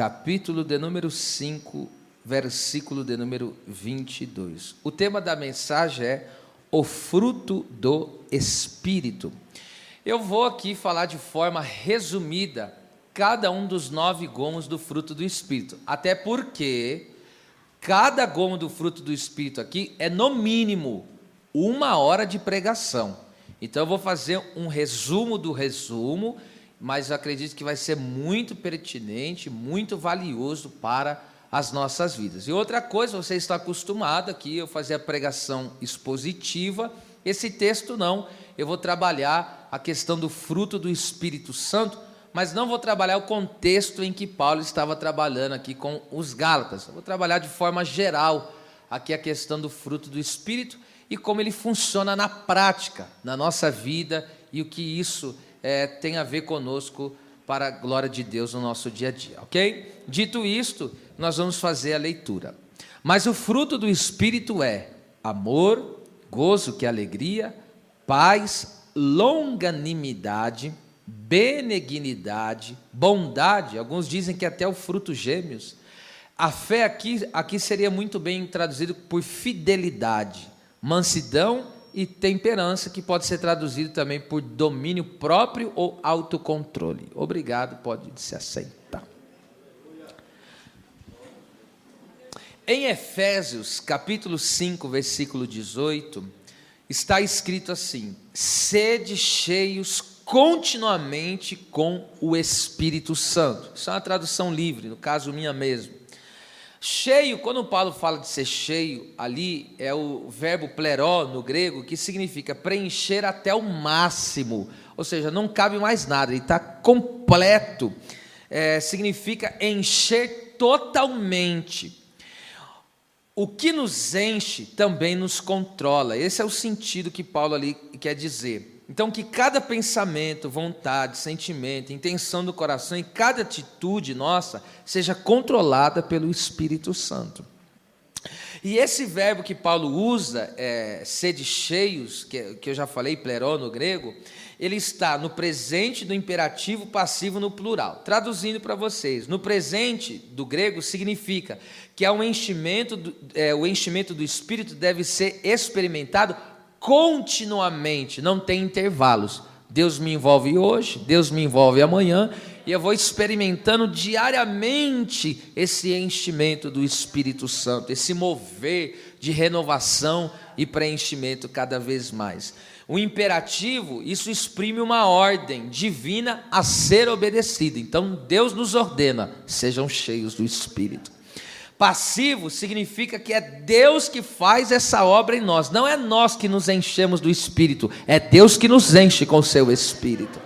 capítulo de número 5, versículo de número 22. O tema da mensagem é o fruto do Espírito. Eu vou aqui falar de forma resumida cada um dos 9 gomos do fruto do Espírito, até porque cada gomo do fruto do Espírito aqui é no mínimo 1 hora de pregação. Então eu vou fazer um resumo do resumo, mas eu acredito que vai ser muito pertinente, muito valioso para as nossas vidas. E outra coisa, você está acostumado aqui eu fazer a pregação expositiva, esse texto não, eu vou trabalhar a questão do fruto do Espírito Santo, mas não vou trabalhar o contexto em que Paulo estava trabalhando aqui com os Gálatas. Eu vou trabalhar de forma geral aqui a questão do fruto do Espírito e como ele funciona na prática, na nossa vida, e o que isso tem a ver conosco para a glória de Deus no nosso dia a dia, ok? Dito isto, nós vamos fazer a leitura. Mas o fruto do Espírito é amor, gozo, que é alegria, paz, longanimidade, benignidade, bondade, alguns dizem que até o fruto gêmeos. A fé aqui seria muito bem traduzido por fidelidade, mansidão e temperança, que pode ser traduzido também por domínio próprio ou autocontrole. Obrigado, pode se assentar. Em Efésios, capítulo 5, versículo 18, está escrito assim: sede cheios continuamente com o Espírito Santo. Isso é uma tradução livre, no caso minha mesmo. Cheio, quando Paulo fala de ser cheio, ali é o verbo pleró no grego, que significa preencher até o máximo, ou seja, não cabe mais nada, ele está completo, significa encher totalmente. O que nos enche também nos controla, esse é o sentido que Paulo ali quer dizer. Então, que cada pensamento, vontade, sentimento, intenção do coração e cada atitude nossa seja controlada pelo Espírito Santo. E esse verbo que Paulo usa, sede cheios, que eu já falei, pleró no grego, ele está no presente do imperativo passivo no plural. Traduzindo para vocês, no presente do grego significa que o enchimento do Espírito deve ser experimentado continuamente, não tem intervalos. Deus me envolve hoje, Deus me envolve amanhã, e eu vou experimentando diariamente esse enchimento do Espírito Santo, esse mover de renovação e preenchimento cada vez mais. O imperativo, isso exprime uma ordem divina a ser obedecida. Então Deus nos ordena, sejam cheios do Espírito. Passivo significa que é Deus que faz essa obra em nós, não é nós que nos enchemos do Espírito, é Deus que nos enche com o seu Espírito.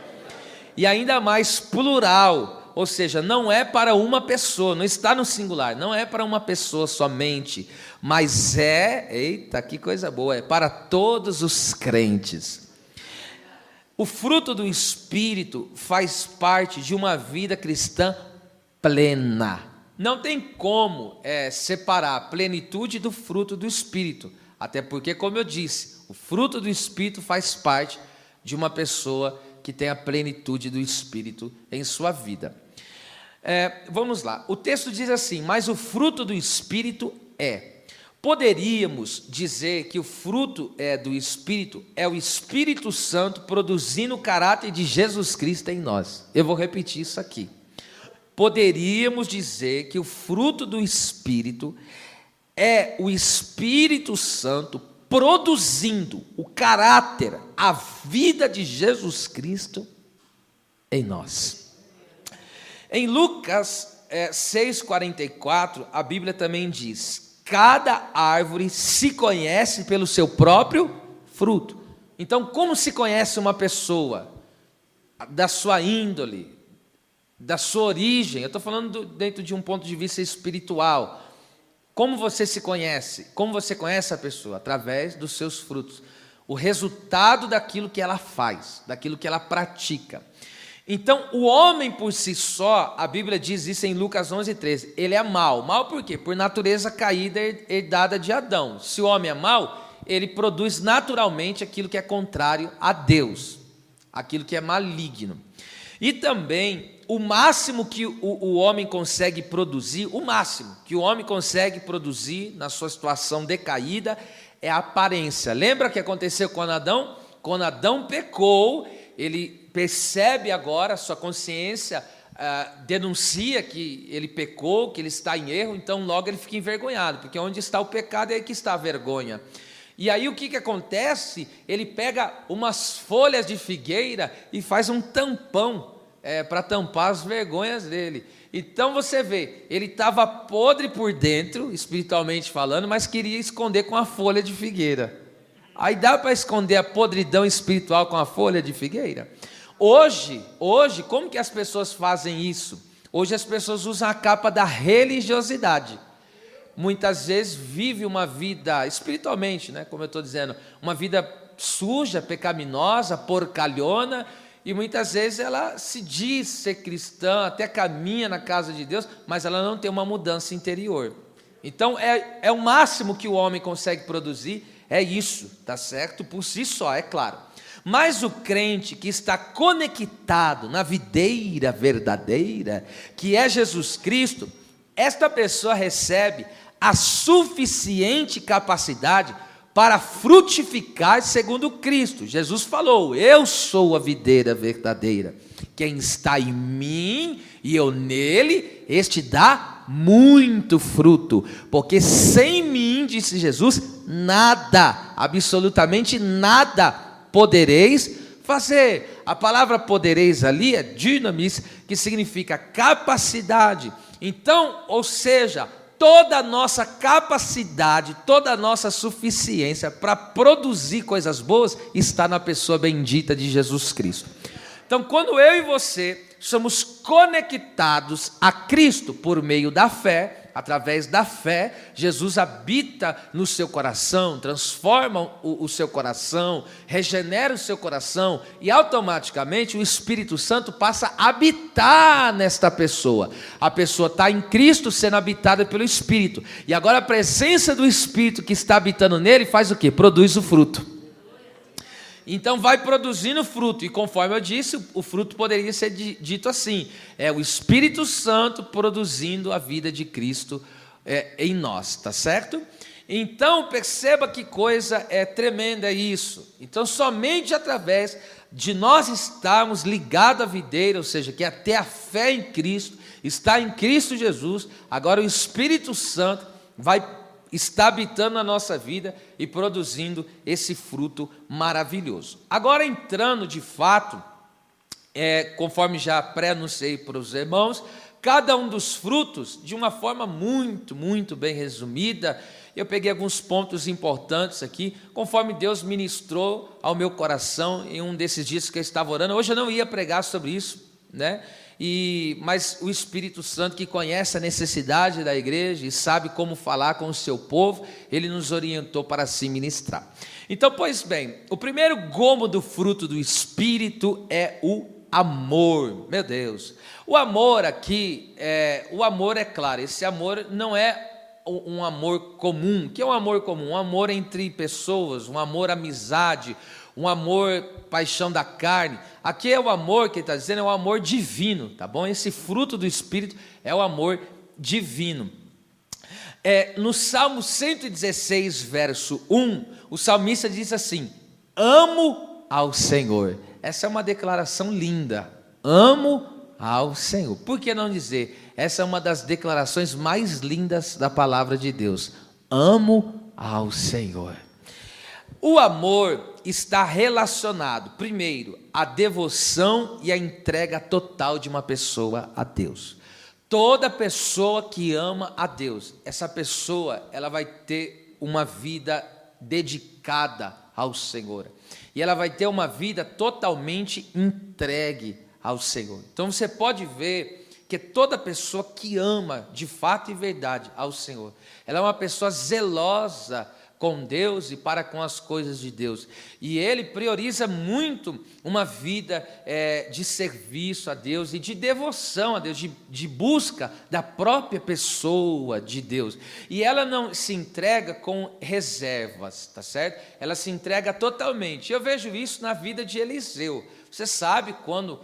E ainda mais plural, ou seja, não é para uma pessoa, não está no singular, não é para uma pessoa somente, mas eita, que coisa boa, é para todos os crentes. O fruto do Espírito faz parte de uma vida cristã plena. Não tem como separar a plenitude do fruto do Espírito, até porque, como eu disse, o fruto do Espírito faz parte de uma pessoa que tem a plenitude do Espírito em sua vida. Vamos lá, o texto diz assim: mas o fruto do Espírito poderíamos dizer que o fruto do Espírito é o Espírito Santo produzindo o caráter de Jesus Cristo em nós. Eu vou repetir isso aqui. Poderíamos dizer que o fruto do Espírito é o Espírito Santo produzindo o caráter, a vida de Jesus Cristo em nós. Em Lucas 6,44, a Bíblia também diz: cada árvore se conhece pelo seu próprio fruto. Então, como se conhece uma pessoa? Da sua índole, da sua origem. Eu estou falando dentro de um ponto de vista espiritual. Como você se conhece? Como você conhece a pessoa? Através dos seus frutos. O resultado daquilo que ela faz, daquilo que ela pratica. Então, o homem por si só, a Bíblia diz isso em Lucas 11:13, ele é mau. Mau por quê? Por natureza caída herdada de Adão. Se o homem é mau, ele produz naturalmente aquilo que é contrário a Deus, aquilo que é maligno. E também o máximo que o homem consegue produzir, o máximo que o homem consegue produzir na sua situação decaída é a aparência. Lembra o que aconteceu com Adão? Quando Adão pecou, ele percebe agora, sua consciência denuncia que ele pecou, que ele está em erro, então logo ele fica envergonhado, porque onde está o pecado é aí que está a vergonha. E aí o que acontece? Ele pega umas folhas de figueira e faz um tampão para tampar as vergonhas dele. Então você vê, ele estava podre por dentro, espiritualmente falando, mas queria esconder com a folha de figueira. Aí dá para esconder a podridão espiritual com a folha de figueira? Hoje, como que as pessoas fazem isso? Hoje as pessoas usam a capa da religiosidade. Muitas vezes vive uma vida, espiritualmente, né, como eu estou dizendo, uma vida suja, pecaminosa, porcalhona, e muitas vezes ela se diz ser cristã, até caminha na casa de Deus, mas ela não tem uma mudança interior. Então é o máximo que o homem consegue produzir, é isso, tá certo? Por si só, é claro. Mas o crente que está conectado na videira verdadeira, que é Jesus Cristo, esta pessoa recebe a suficiente capacidade para frutificar segundo Cristo. Jesus falou: eu sou a videira verdadeira, quem está em mim e eu nele, este dá muito fruto, porque sem mim, disse Jesus, nada, absolutamente nada podereis fazer. A palavra podereis ali é dynamis, que significa capacidade. Então, ou seja, toda a nossa capacidade, toda a nossa suficiência para produzir coisas boas está na pessoa bendita de Jesus Cristo. Então, quando eu e você somos conectados a Cristo por meio da fé, através da fé, Jesus habita no seu coração, transforma o seu coração, regenera o seu coração e automaticamente o Espírito Santo passa a habitar nesta pessoa. A pessoa está em Cristo sendo habitada pelo Espírito. E agora a presença do Espírito que está habitando nele faz o quê? Produz o fruto. Então vai produzindo fruto, e conforme eu disse, o fruto poderia ser dito assim: é o Espírito Santo produzindo a vida de Cristo em nós, tá certo? Então perceba que coisa tremenda isso. Então somente através de nós estarmos ligados à videira, ou seja, que até a fé em Cristo, está em Cristo Jesus, agora o Espírito Santo está habitando a nossa vida e produzindo esse fruto maravilhoso. Agora entrando de fato, conforme já pré-anunciei para os irmãos, cada um dos frutos, de uma forma muito, muito bem resumida, eu peguei alguns pontos importantes aqui, conforme Deus ministrou ao meu coração em um desses dias que eu estava orando. Hoje eu não ia pregar sobre isso, né? Mas o Espírito Santo, que conhece a necessidade da igreja e sabe como falar com o seu povo, ele nos orientou para assim ministrar. Então, pois bem, o primeiro gomo do fruto do Espírito é o amor. Meu Deus, o amor aqui, o amor é claro, esse amor não é um amor comum. Que é um amor comum? Um amor entre pessoas, um amor amizade, um amor paixão da carne. Aqui é o amor que ele está dizendo, é o amor divino, tá bom? Esse fruto do Espírito é o amor divino. No Salmo 116, verso 1, o salmista diz assim: amo ao Senhor. Essa é uma declaração linda, amo ao Senhor. Por que não dizer? Essa é uma das declarações mais lindas da palavra de Deus, amo ao Senhor. O amor está relacionado, primeiro, à devoção e à entrega total de uma pessoa a Deus. Toda pessoa que ama a Deus, essa pessoa, ela vai ter uma vida dedicada ao Senhor. E ela vai ter uma vida totalmente entregue ao Senhor. Então você pode ver que toda pessoa que ama de fato e verdade ao Senhor, ela é uma pessoa zelosa com Deus e para com as coisas de Deus, e ele prioriza muito uma vida de serviço a Deus e de devoção a Deus, de busca da própria pessoa de Deus, e ela não se entrega com reservas, tá certo? Ela se entrega totalmente. Eu vejo isso na vida de Eliseu. Você sabe quando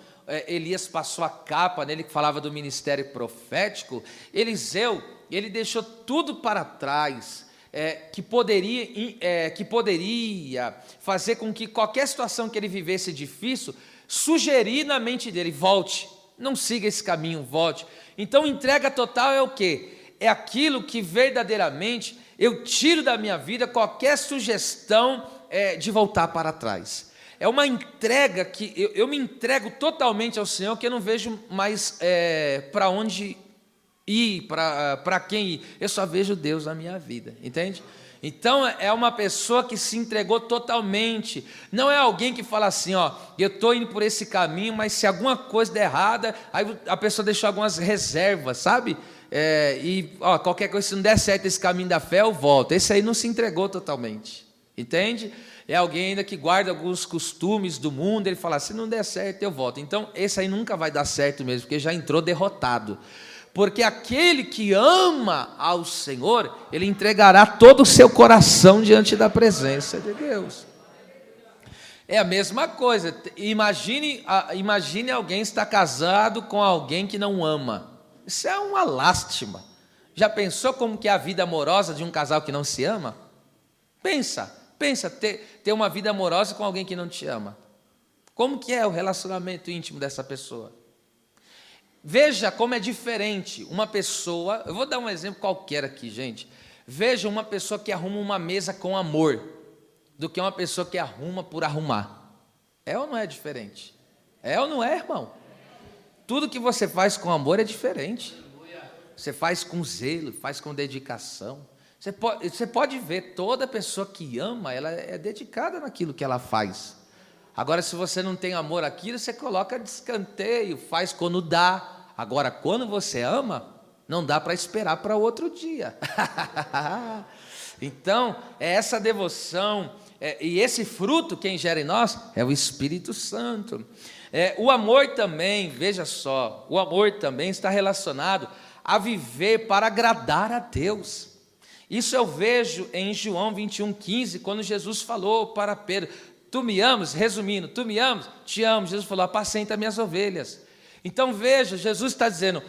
Elias passou a capa nele, que falava do ministério profético, Eliseu, ele deixou tudo para trás, que poderia fazer com que qualquer situação que ele vivesse difícil, sugerir na mente dele: volte, não siga esse caminho, volte. Então, entrega total é o quê? É aquilo que verdadeiramente eu tiro da minha vida qualquer sugestão de voltar para trás. É uma entrega que eu me entrego totalmente ao Senhor, que eu não vejo mais para onde ir, para quem ir. Eu só vejo Deus na minha vida, entende? Então, é uma pessoa que se entregou totalmente. Não é alguém que fala assim: ó, eu estou indo por esse caminho, mas se alguma coisa der errada, aí a pessoa deixou algumas reservas, sabe? Qualquer coisa, se não der certo esse caminho da fé, eu volto. Esse aí não se entregou totalmente, entende? É alguém ainda que guarda alguns costumes do mundo. Ele fala: se não der certo, eu volto. Então, esse aí nunca vai dar certo mesmo, porque já entrou derrotado. Porque aquele que ama ao Senhor, ele entregará todo o seu coração diante da presença de Deus. É a mesma coisa. Imagine alguém estar casado com alguém que não ama. Isso é uma lástima. Já pensou como que é a vida amorosa de um casal que não se ama? Pensa ter uma vida amorosa com alguém que não te ama. Como que é o relacionamento íntimo dessa pessoa? Veja como é diferente uma pessoa, eu vou dar um exemplo qualquer aqui, gente. Veja uma pessoa que arruma uma mesa com amor, do que uma pessoa que arruma por arrumar. É ou não é diferente? É ou não é, irmão? Tudo que você faz com amor é diferente. Você faz com zelo, faz com dedicação. Você pode ver, toda pessoa que ama, ela é dedicada naquilo que ela faz. Agora, se você não tem amor àquilo, você coloca de escanteio, faz quando dá. Agora, quando você ama, não dá para esperar para outro dia. Então, é essa devoção, e esse fruto, quem gera em nós, é o Espírito Santo. O amor também, veja só, o amor também está relacionado a viver para agradar a Deus. Isso eu vejo em João 21,15, quando Jesus falou para Pedro: tu me amas? Resumindo, tu me amas? Te amo. Jesus falou: apacenta minhas ovelhas. Então veja, Jesus está dizendo: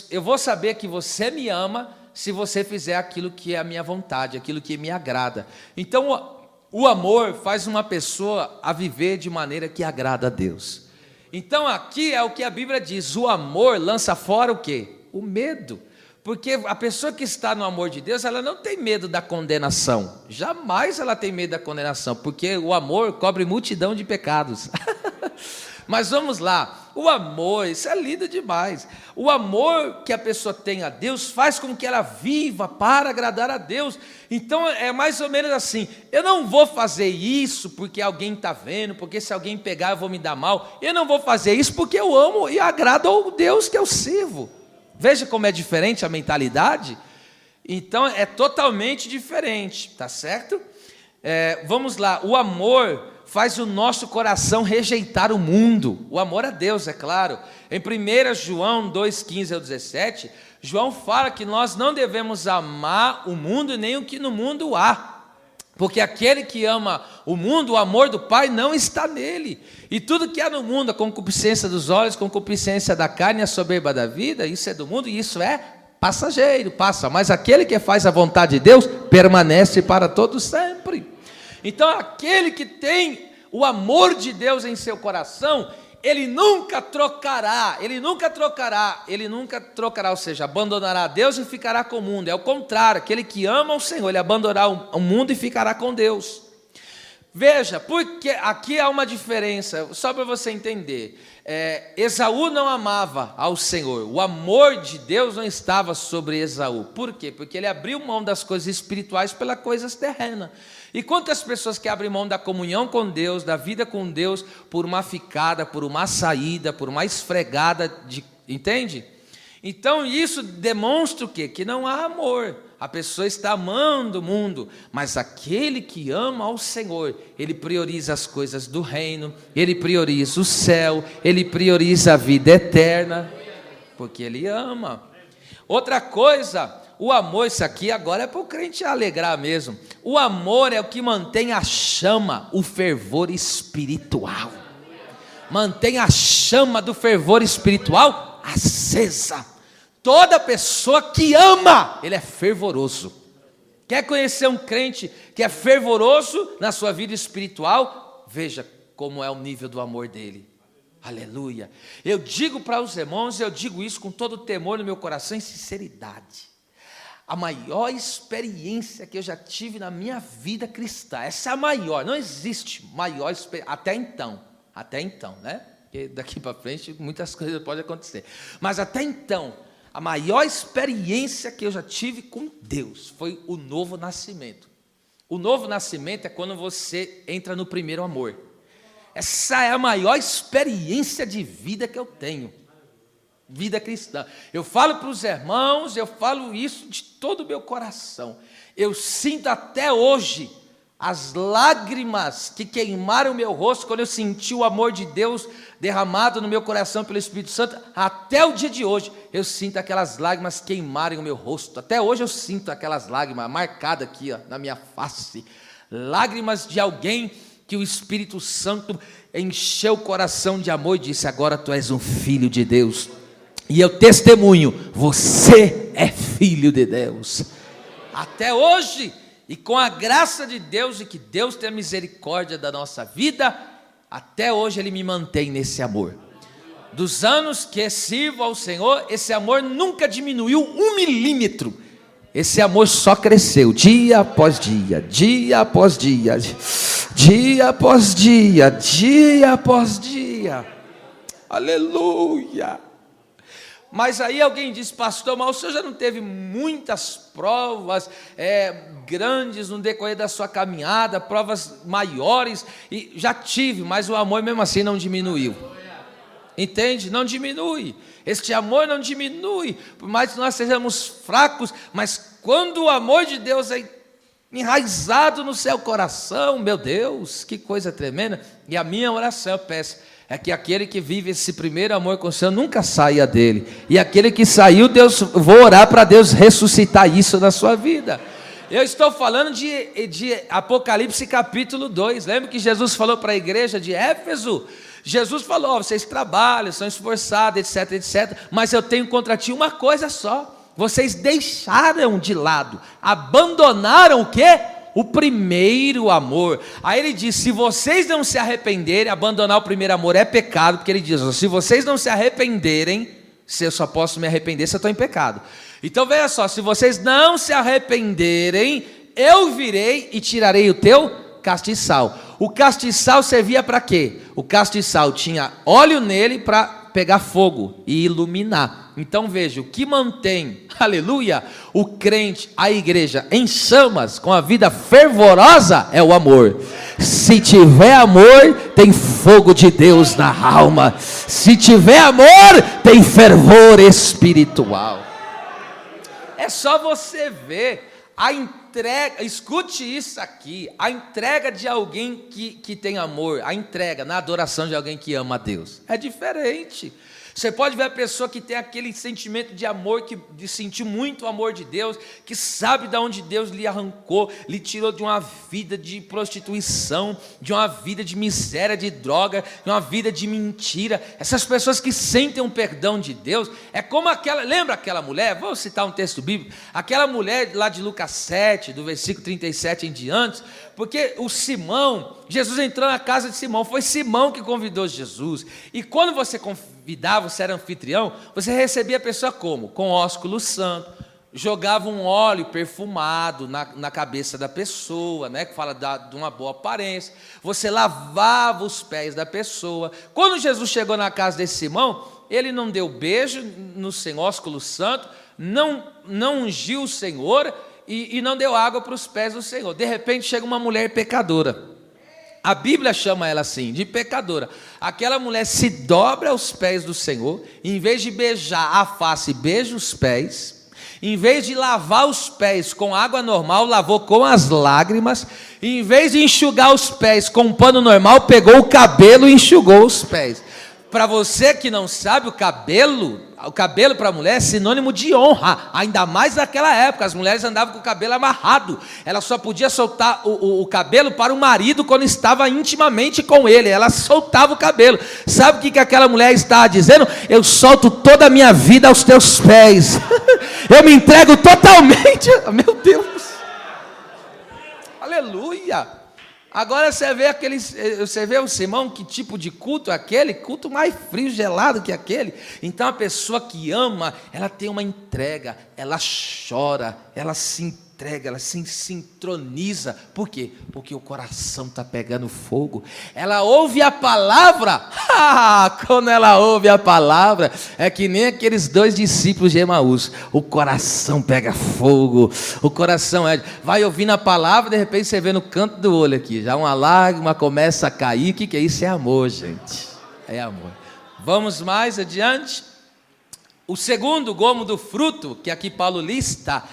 eu vou saber que você me ama se você fizer aquilo que é a minha vontade, aquilo que me agrada. Então o amor faz uma pessoa a viver de maneira que agrada a Deus. Então aqui é o que a Bíblia diz: o amor lança fora o quê? O medo. Porque a pessoa que está no amor de Deus, ela não tem medo da condenação. Jamais ela tem medo da condenação, porque o amor cobre multidão de pecados. Mas vamos lá, o amor, isso é lindo demais. O amor que a pessoa tem a Deus faz com que ela viva para agradar a Deus. Então é mais ou menos assim: eu não vou fazer isso porque alguém está vendo, porque se alguém pegar eu vou me dar mal. Eu não vou fazer isso porque eu amo e agrado ao Deus que eu sirvo. Veja como é diferente a mentalidade. Então é totalmente diferente, tá certo? Vamos lá, o amor faz o nosso coração rejeitar o mundo. O amor a Deus, é claro. Em 1 João 2,15 ao 17, João fala que nós não devemos amar o mundo nem o que no mundo há. Porque aquele que ama o mundo, o amor do Pai não está nele. E tudo que há no mundo, a concupiscência dos olhos, a concupiscência da carne, a soberba da vida, isso é do mundo e isso é passageiro, passa. Mas aquele que faz a vontade de Deus permanece para todo sempre. Então aquele que tem o amor de Deus em seu coração, ele nunca trocará, ou seja, abandonará a Deus e ficará com o mundo. É o contrário, aquele que ama o Senhor, ele abandonará o mundo e ficará com Deus. Veja, porque aqui há uma diferença, só para você entender. Esaú não amava ao Senhor, o amor de Deus não estava sobre Esaú. Por quê? Porque ele abriu mão das coisas espirituais pelas coisas terrenas. E quantas pessoas que abrem mão da comunhão com Deus, da vida com Deus, por uma ficada, por uma saída, por uma esfregada, entende? Então isso demonstra o quê? Que não há amor. A pessoa está amando o mundo, mas aquele que ama ao Senhor, ele prioriza as coisas do reino, ele prioriza o céu, ele prioriza a vida eterna, porque ele ama. Outra coisa, o amor, isso aqui agora é para o crente alegrar mesmo. O amor é o que mantém a chama, o fervor espiritual. Mantenha a chama do fervor espiritual acesa. Toda pessoa que ama, ele é fervoroso. Quer conhecer um crente que é fervoroso na sua vida espiritual? Veja como é o nível do amor dele. Aleluia. Eu digo para os irmãos, eu digo isso com todo temor no meu coração e sinceridade. A maior experiência que eu já tive na minha vida cristã, essa é a maior, não existe maior experiência, até então, né? Porque daqui para frente muitas coisas podem acontecer. Mas até então, a maior experiência que eu já tive com Deus foi o novo nascimento. O novo nascimento é quando você entra no primeiro amor. Essa é a maior experiência de vida que eu tenho. Vida cristã. Eu falo para os irmãos, eu falo isso de todo o meu coração. Eu sinto até hoje as lágrimas que queimaram o meu rosto quando eu senti o amor de Deus derramado no meu coração pelo Espírito Santo. Até o dia de hoje eu sinto aquelas lágrimas queimarem o meu rosto. Até hoje eu sinto aquelas lágrimas marcadas aqui, ó, na minha face. Lágrimas de alguém que o Espírito Santo encheu o coração de amor e disse: agora tu és um filho de Deus. E eu testemunho, você é filho de Deus. Até hoje, e com a graça de Deus, e que Deus tenha misericórdia da nossa vida, até hoje Ele me mantém nesse amor. Dos anos que sirvo ao Senhor, esse amor nunca diminuiu 1 milímetro. Esse amor só cresceu, dia após dia, dia após dia, dia após dia, dia após dia. Aleluia. Mas aí alguém diz: pastor, mas o senhor já não teve muitas provas grandes no decorrer da sua caminhada, provas maiores? E já tive, mas o amor mesmo assim não diminuiu. Entende? Não diminui. Este amor não diminui, por mais que nós sejamos fracos, mas quando o amor de Deus é enraizado no seu coração, meu Deus, que coisa tremenda. E a minha oração, eu peço, é que aquele que vive esse primeiro amor com o Senhor nunca saia dele. E aquele que saiu, vou orar para Deus ressuscitar isso na sua vida. Eu estou falando de Apocalipse capítulo 2. Lembra que Jesus falou para a igreja de Éfeso? Jesus falou: vocês trabalham, são esforçados, etc, etc. Mas eu tenho contra ti uma coisa só. Vocês deixaram de lado, abandonaram o quê? O primeiro amor. Aí ele diz: se vocês não se arrependerem, abandonar o primeiro amor é pecado, porque ele diz: se vocês não se arrependerem, se eu só posso me arrepender se eu estou em pecado. Então veja só, se vocês não se arrependerem, eu virei e tirarei o teu castiçal. O castiçal servia para quê? O castiçal tinha óleo nele para pegar fogo e iluminar. Então veja, o que mantém, aleluia, o crente, a igreja em chamas, com a vida fervorosa, é o amor. Se tiver amor, tem fogo de Deus na alma. Se tiver amor, tem fervor espiritual. É só você ver a entrega, escute isso aqui, a entrega de alguém que tem amor, a entrega na adoração de alguém que ama a Deus, é diferente. Você pode ver a pessoa que tem aquele sentimento de amor, de sentir muito o amor de Deus, que sabe de onde Deus lhe arrancou, lhe tirou de uma vida de prostituição, de uma vida de miséria, de droga, de uma vida de mentira. Essas pessoas que sentem um perdão de Deus, é como lembra aquela mulher? Vou citar um texto bíblico, aquela mulher lá de Lucas 7, do versículo 37 em diante, porque Jesus entrou na casa de Simão, foi Simão que convidou Jesus, e quando você convidava, você era anfitrião, você recebia a pessoa como? Com ósculo santo, jogava um óleo perfumado na cabeça da pessoa, né, que fala de uma boa aparência, você lavava os pés da pessoa. Quando Jesus chegou na casa desse Simão, ele não deu beijo no sem ósculo santo, não ungiu o Senhor, e não deu água para os pés do Senhor. De repente chega uma mulher pecadora, a Bíblia chama ela assim, de pecadora. Aquela mulher se dobra aos pés do Senhor, em vez de beijar a face, beija os pés. Em vez de lavar os pés com água normal, lavou com as lágrimas. Em vez de enxugar os pés com um pano normal, pegou o cabelo e enxugou os pés. Para você que não sabe, o cabelo, o cabelo para a mulher é sinônimo de honra, ainda mais naquela época. As mulheres andavam com o cabelo amarrado, ela só podia soltar o cabelo para o marido quando estava intimamente com ele, ela soltava o cabelo. Sabe o que aquela mulher estava dizendo? Eu solto toda a minha vida aos teus pés, eu me entrego totalmente, meu Deus, aleluia. Agora você vê o Simão, que tipo de culto é aquele? Culto mais frio, gelado que aquele. Então a pessoa que ama, ela tem uma entrega, ela chora, ela se entrega, ela se sincroniza. Por quê? Porque o coração está pegando fogo. Ela ouve a palavra, quando ela ouve a palavra, é que nem aqueles 2 discípulos de Emaús, o coração pega fogo, o coração vai ouvindo a palavra, de repente você vê no canto do olho aqui, já uma lágrima começa a cair. O que é isso? É amor, gente, é amor. Vamos mais adiante. O segundo gomo do fruto, que aqui Paulo lista,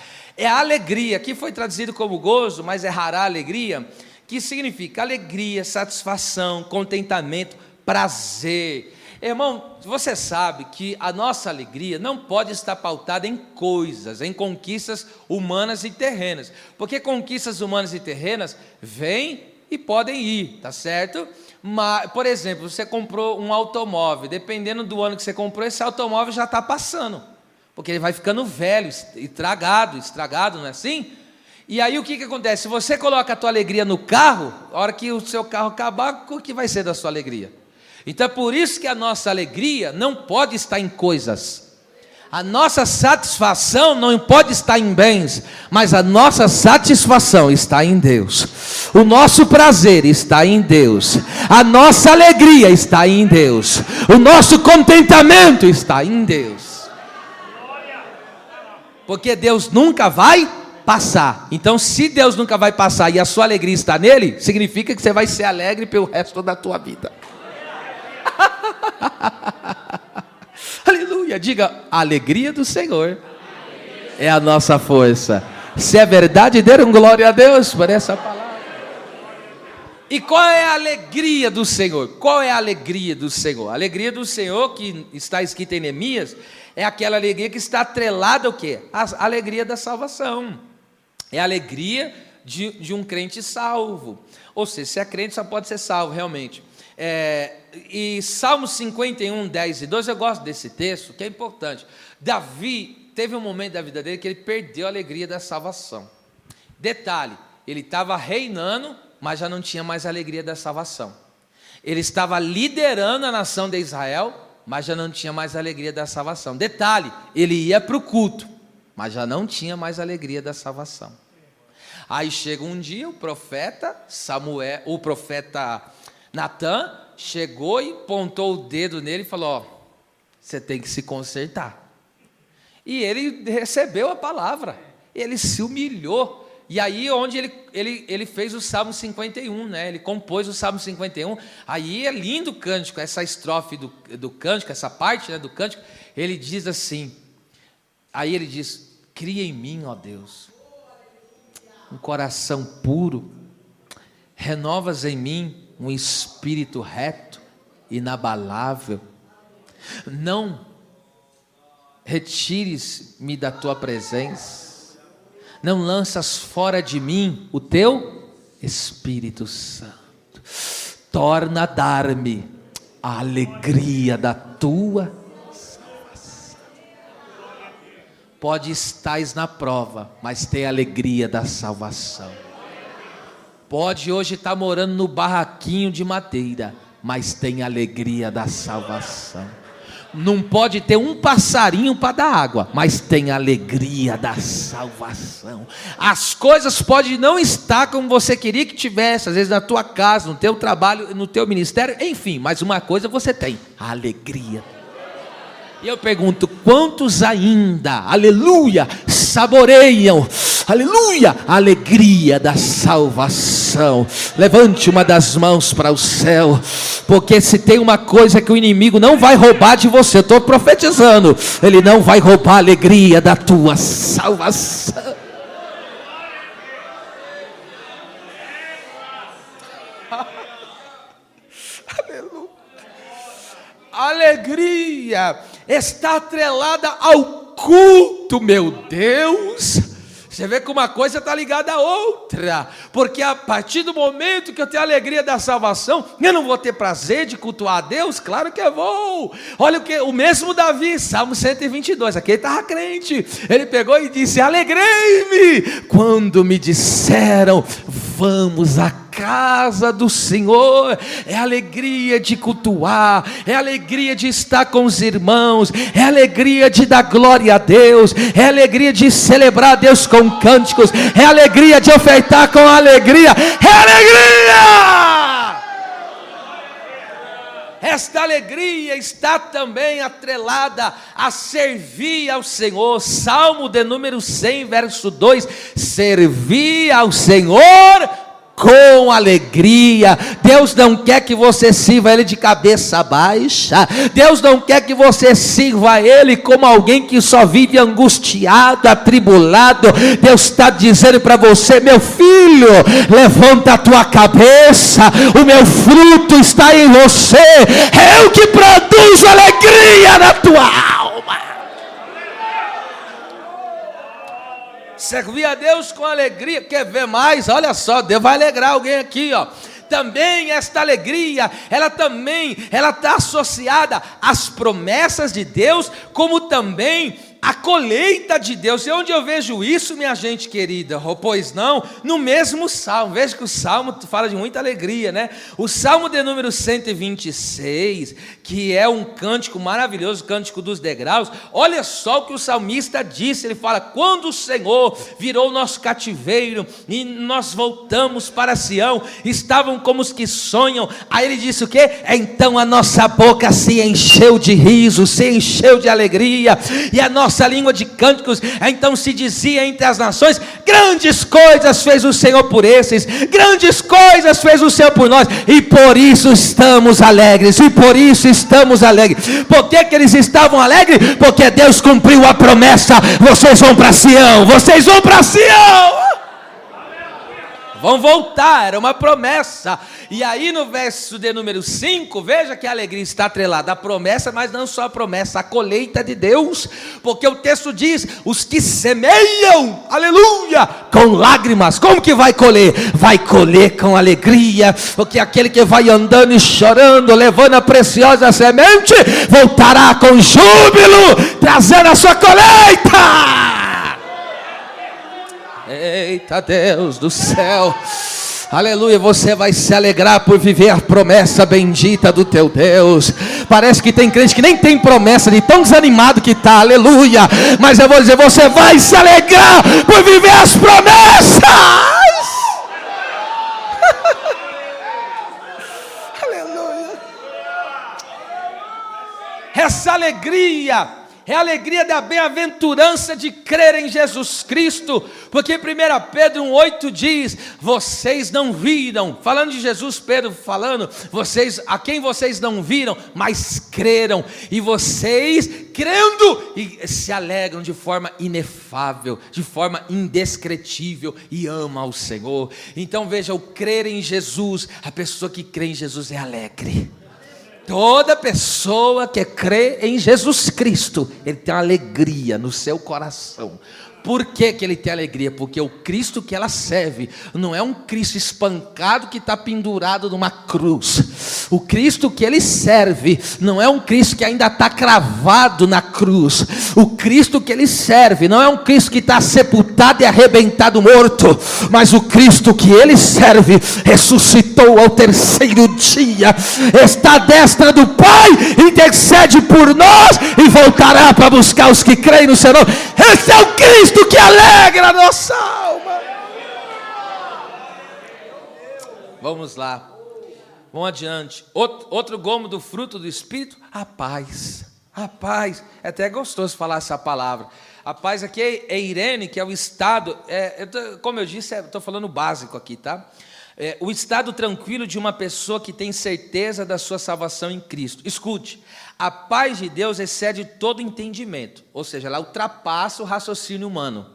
é a alegria. Aqui foi traduzido como gozo, mas é rara alegria, que significa alegria, satisfação, contentamento, prazer. Irmão, você sabe que a nossa alegria não pode estar pautada em coisas, em conquistas humanas e terrenas, porque conquistas humanas e terrenas vêm e podem ir, tá certo? Mas, por exemplo, você comprou um automóvel, dependendo do ano que você comprou, esse automóvel já está passando, porque ele vai ficando velho, estragado, não é assim? E aí o que acontece? Se você coloca a tua alegria no carro, a hora que o seu carro acabar, o que vai ser da sua alegria? Então é por isso que a nossa alegria não pode estar em coisas, a nossa satisfação não pode estar em bens, mas a nossa satisfação está em Deus, o nosso prazer está em Deus, a nossa alegria está em Deus, o nosso contentamento está em Deus. Porque Deus nunca vai passar. Então, se Deus nunca vai passar e a sua alegria está nele, significa que você vai ser alegre pelo resto da tua vida. Aleluia. Diga: a alegria do Senhor é a nossa força. Se é verdade, dê glória a Deus por essa palavra. E qual é a alegria do Senhor? Qual é a alegria do Senhor? A alegria do Senhor, que está escrita em Neemias, é aquela alegria que está atrelada ao quê? A alegria da salvação. É a alegria de um crente salvo. Ou seja, se é crente só pode ser salvo realmente. E Salmos 51, 10 e 12, eu gosto desse texto, que é importante. Davi teve um momento da vida dele que ele perdeu a alegria da salvação. Detalhe, ele estava reinando, mas já não tinha mais a alegria da salvação. Ele estava liderando a nação de Israel, mas já não tinha mais a alegria da salvação. Detalhe, ele ia para o culto, mas já não tinha mais a alegria da salvação. Aí chega um dia, o profeta Natan chegou e apontou o dedo nele e falou: você tem que se consertar. E ele recebeu a palavra, ele se humilhou. E aí onde ele fez o Salmo 51, né? Ele compôs o Salmo 51, aí é lindo o cântico, essa estrofe do cântico, essa parte, né, do cântico, ele diz assim, aí ele diz: cria em mim, ó Deus, um coração puro, renovas em mim um espírito reto, inabalável, não retires-me da tua presença, não lanças fora de mim o teu Espírito Santo, torna a dar-me a alegria da tua salvação. Pode estar na prova, mas tem a alegria da salvação. Pode hoje estar morando no barraquinho de madeira, mas tem a alegria da salvação. Não pode ter um passarinho para dar água, mas tem a alegria da salvação. As coisas podem não estar como você queria que tivesse, às vezes na tua casa, no teu trabalho, no teu ministério, enfim, mas uma coisa você tem: a alegria. E eu pergunto: quantos ainda, aleluia, saboreiam, aleluia, a alegria da salvação? Levante uma das mãos para o céu, porque se tem uma coisa que o inimigo não vai roubar de você, eu estou profetizando, ele não vai roubar a alegria da tua salvação. Aleluia. Alegria está atrelada ao culto, meu Deus. Você vê que uma coisa está ligada à outra, porque a partir do momento que eu tenho a alegria da salvação, eu não vou ter prazer de cultuar a Deus? Claro que eu vou. Olha o mesmo Davi, Salmo 122, aqui ele estava crente, ele pegou e disse: alegrei-me quando me disseram, vamos à casa do Senhor. É alegria de cultuar, é alegria de estar com os irmãos, é alegria de dar glória a Deus, é alegria de celebrar a Deus com cânticos, é alegria de ofertar com alegria, é alegria. Esta alegria está também atrelada a servir ao Senhor. Salmo de número 100, verso 2: servir ao Senhor com alegria. Deus não quer que você sirva Ele de cabeça baixa. Deus não quer que você sirva a Ele como alguém que só vive angustiado, atribulado. Deus está dizendo para você: meu filho, levanta a tua cabeça, o meu fruto está em você, é eu que produzo alegria na tua alma. Servir a Deus com alegria. Quer ver mais? Olha só, Deus vai alegrar alguém aqui, ó. Também esta alegria, ela está associada às promessas de Deus, como também a colheita de Deus. E onde eu vejo isso, minha gente querida? Pois não, no mesmo salmo. Veja que o salmo fala de muita alegria, né? O salmo de número 126, que é um cântico maravilhoso, o cântico dos degraus. Olha só o que o salmista disse. Ele fala: quando o Senhor virou o nosso cativeiro e nós voltamos para Sião, estavam como os que sonham. Aí ele disse o quê? Então a nossa boca se encheu de riso, se encheu de alegria, e a nossa língua de cânticos. Então se dizia entre as nações: grandes coisas fez o Senhor por esses, grandes coisas fez o Senhor por nós, e por isso estamos alegres. E por isso estamos alegres. Por que eles estavam alegres? Porque Deus cumpriu a promessa: vocês vão para Sião, vocês vão para Sião, vão voltar, era uma promessa. E aí no verso de número 5, veja que a alegria está atrelada à promessa, mas não só a promessa, a colheita de Deus. Porque o texto diz: os que semeiam, aleluia, com lágrimas, como que vai colher? Vai colher com alegria. Porque aquele que vai andando e chorando, levando a preciosa semente, voltará com júbilo, trazendo a sua colheita. Eita Deus do céu, aleluia. Você vai se alegrar por viver a promessa bendita do teu Deus. Parece que tem crente que nem tem promessa, de tão desanimado que está, aleluia. Mas eu vou dizer, você vai se alegrar por viver as promessas. Aleluia. Essa alegria é a alegria da bem-aventurança de crer em Jesus Cristo, porque 1 Pedro 1,8 diz: vocês não viram, falando de Jesus, Pedro falando, a quem vocês não viram, mas creram, e vocês crendo e se alegram de forma inefável, de forma indescritível, e amam ao Senhor. Então veja, o crer em Jesus, a pessoa que crê em Jesus é alegre. Toda pessoa que crê em Jesus Cristo, ele tem uma alegria no seu coração. Por que ele tem alegria? Porque o Cristo que ela serve não é um Cristo espancado que está pendurado numa cruz. O Cristo que ele serve não é um Cristo que ainda está cravado na cruz. O Cristo que ele serve não é um Cristo que está sepultado e arrebentado morto, mas o Cristo que ele serve ressuscitou ao terceiro dia, está à destra do Pai, intercede por nós e voltará para buscar os que creem no seu nome. Esse é o Cristo que alegra a nossa alma. Vamos lá, vamos adiante. Outro gomo do fruto do Espírito: a paz. A paz, é até gostoso falar essa palavra. A paz aqui é Irene, que é o estado, como eu disse, estou falando básico aqui, tá? O estado tranquilo de uma pessoa que tem certeza da sua salvação em Cristo. Escute, a paz de Deus excede todo entendimento, ou seja, ela ultrapassa o raciocínio humano,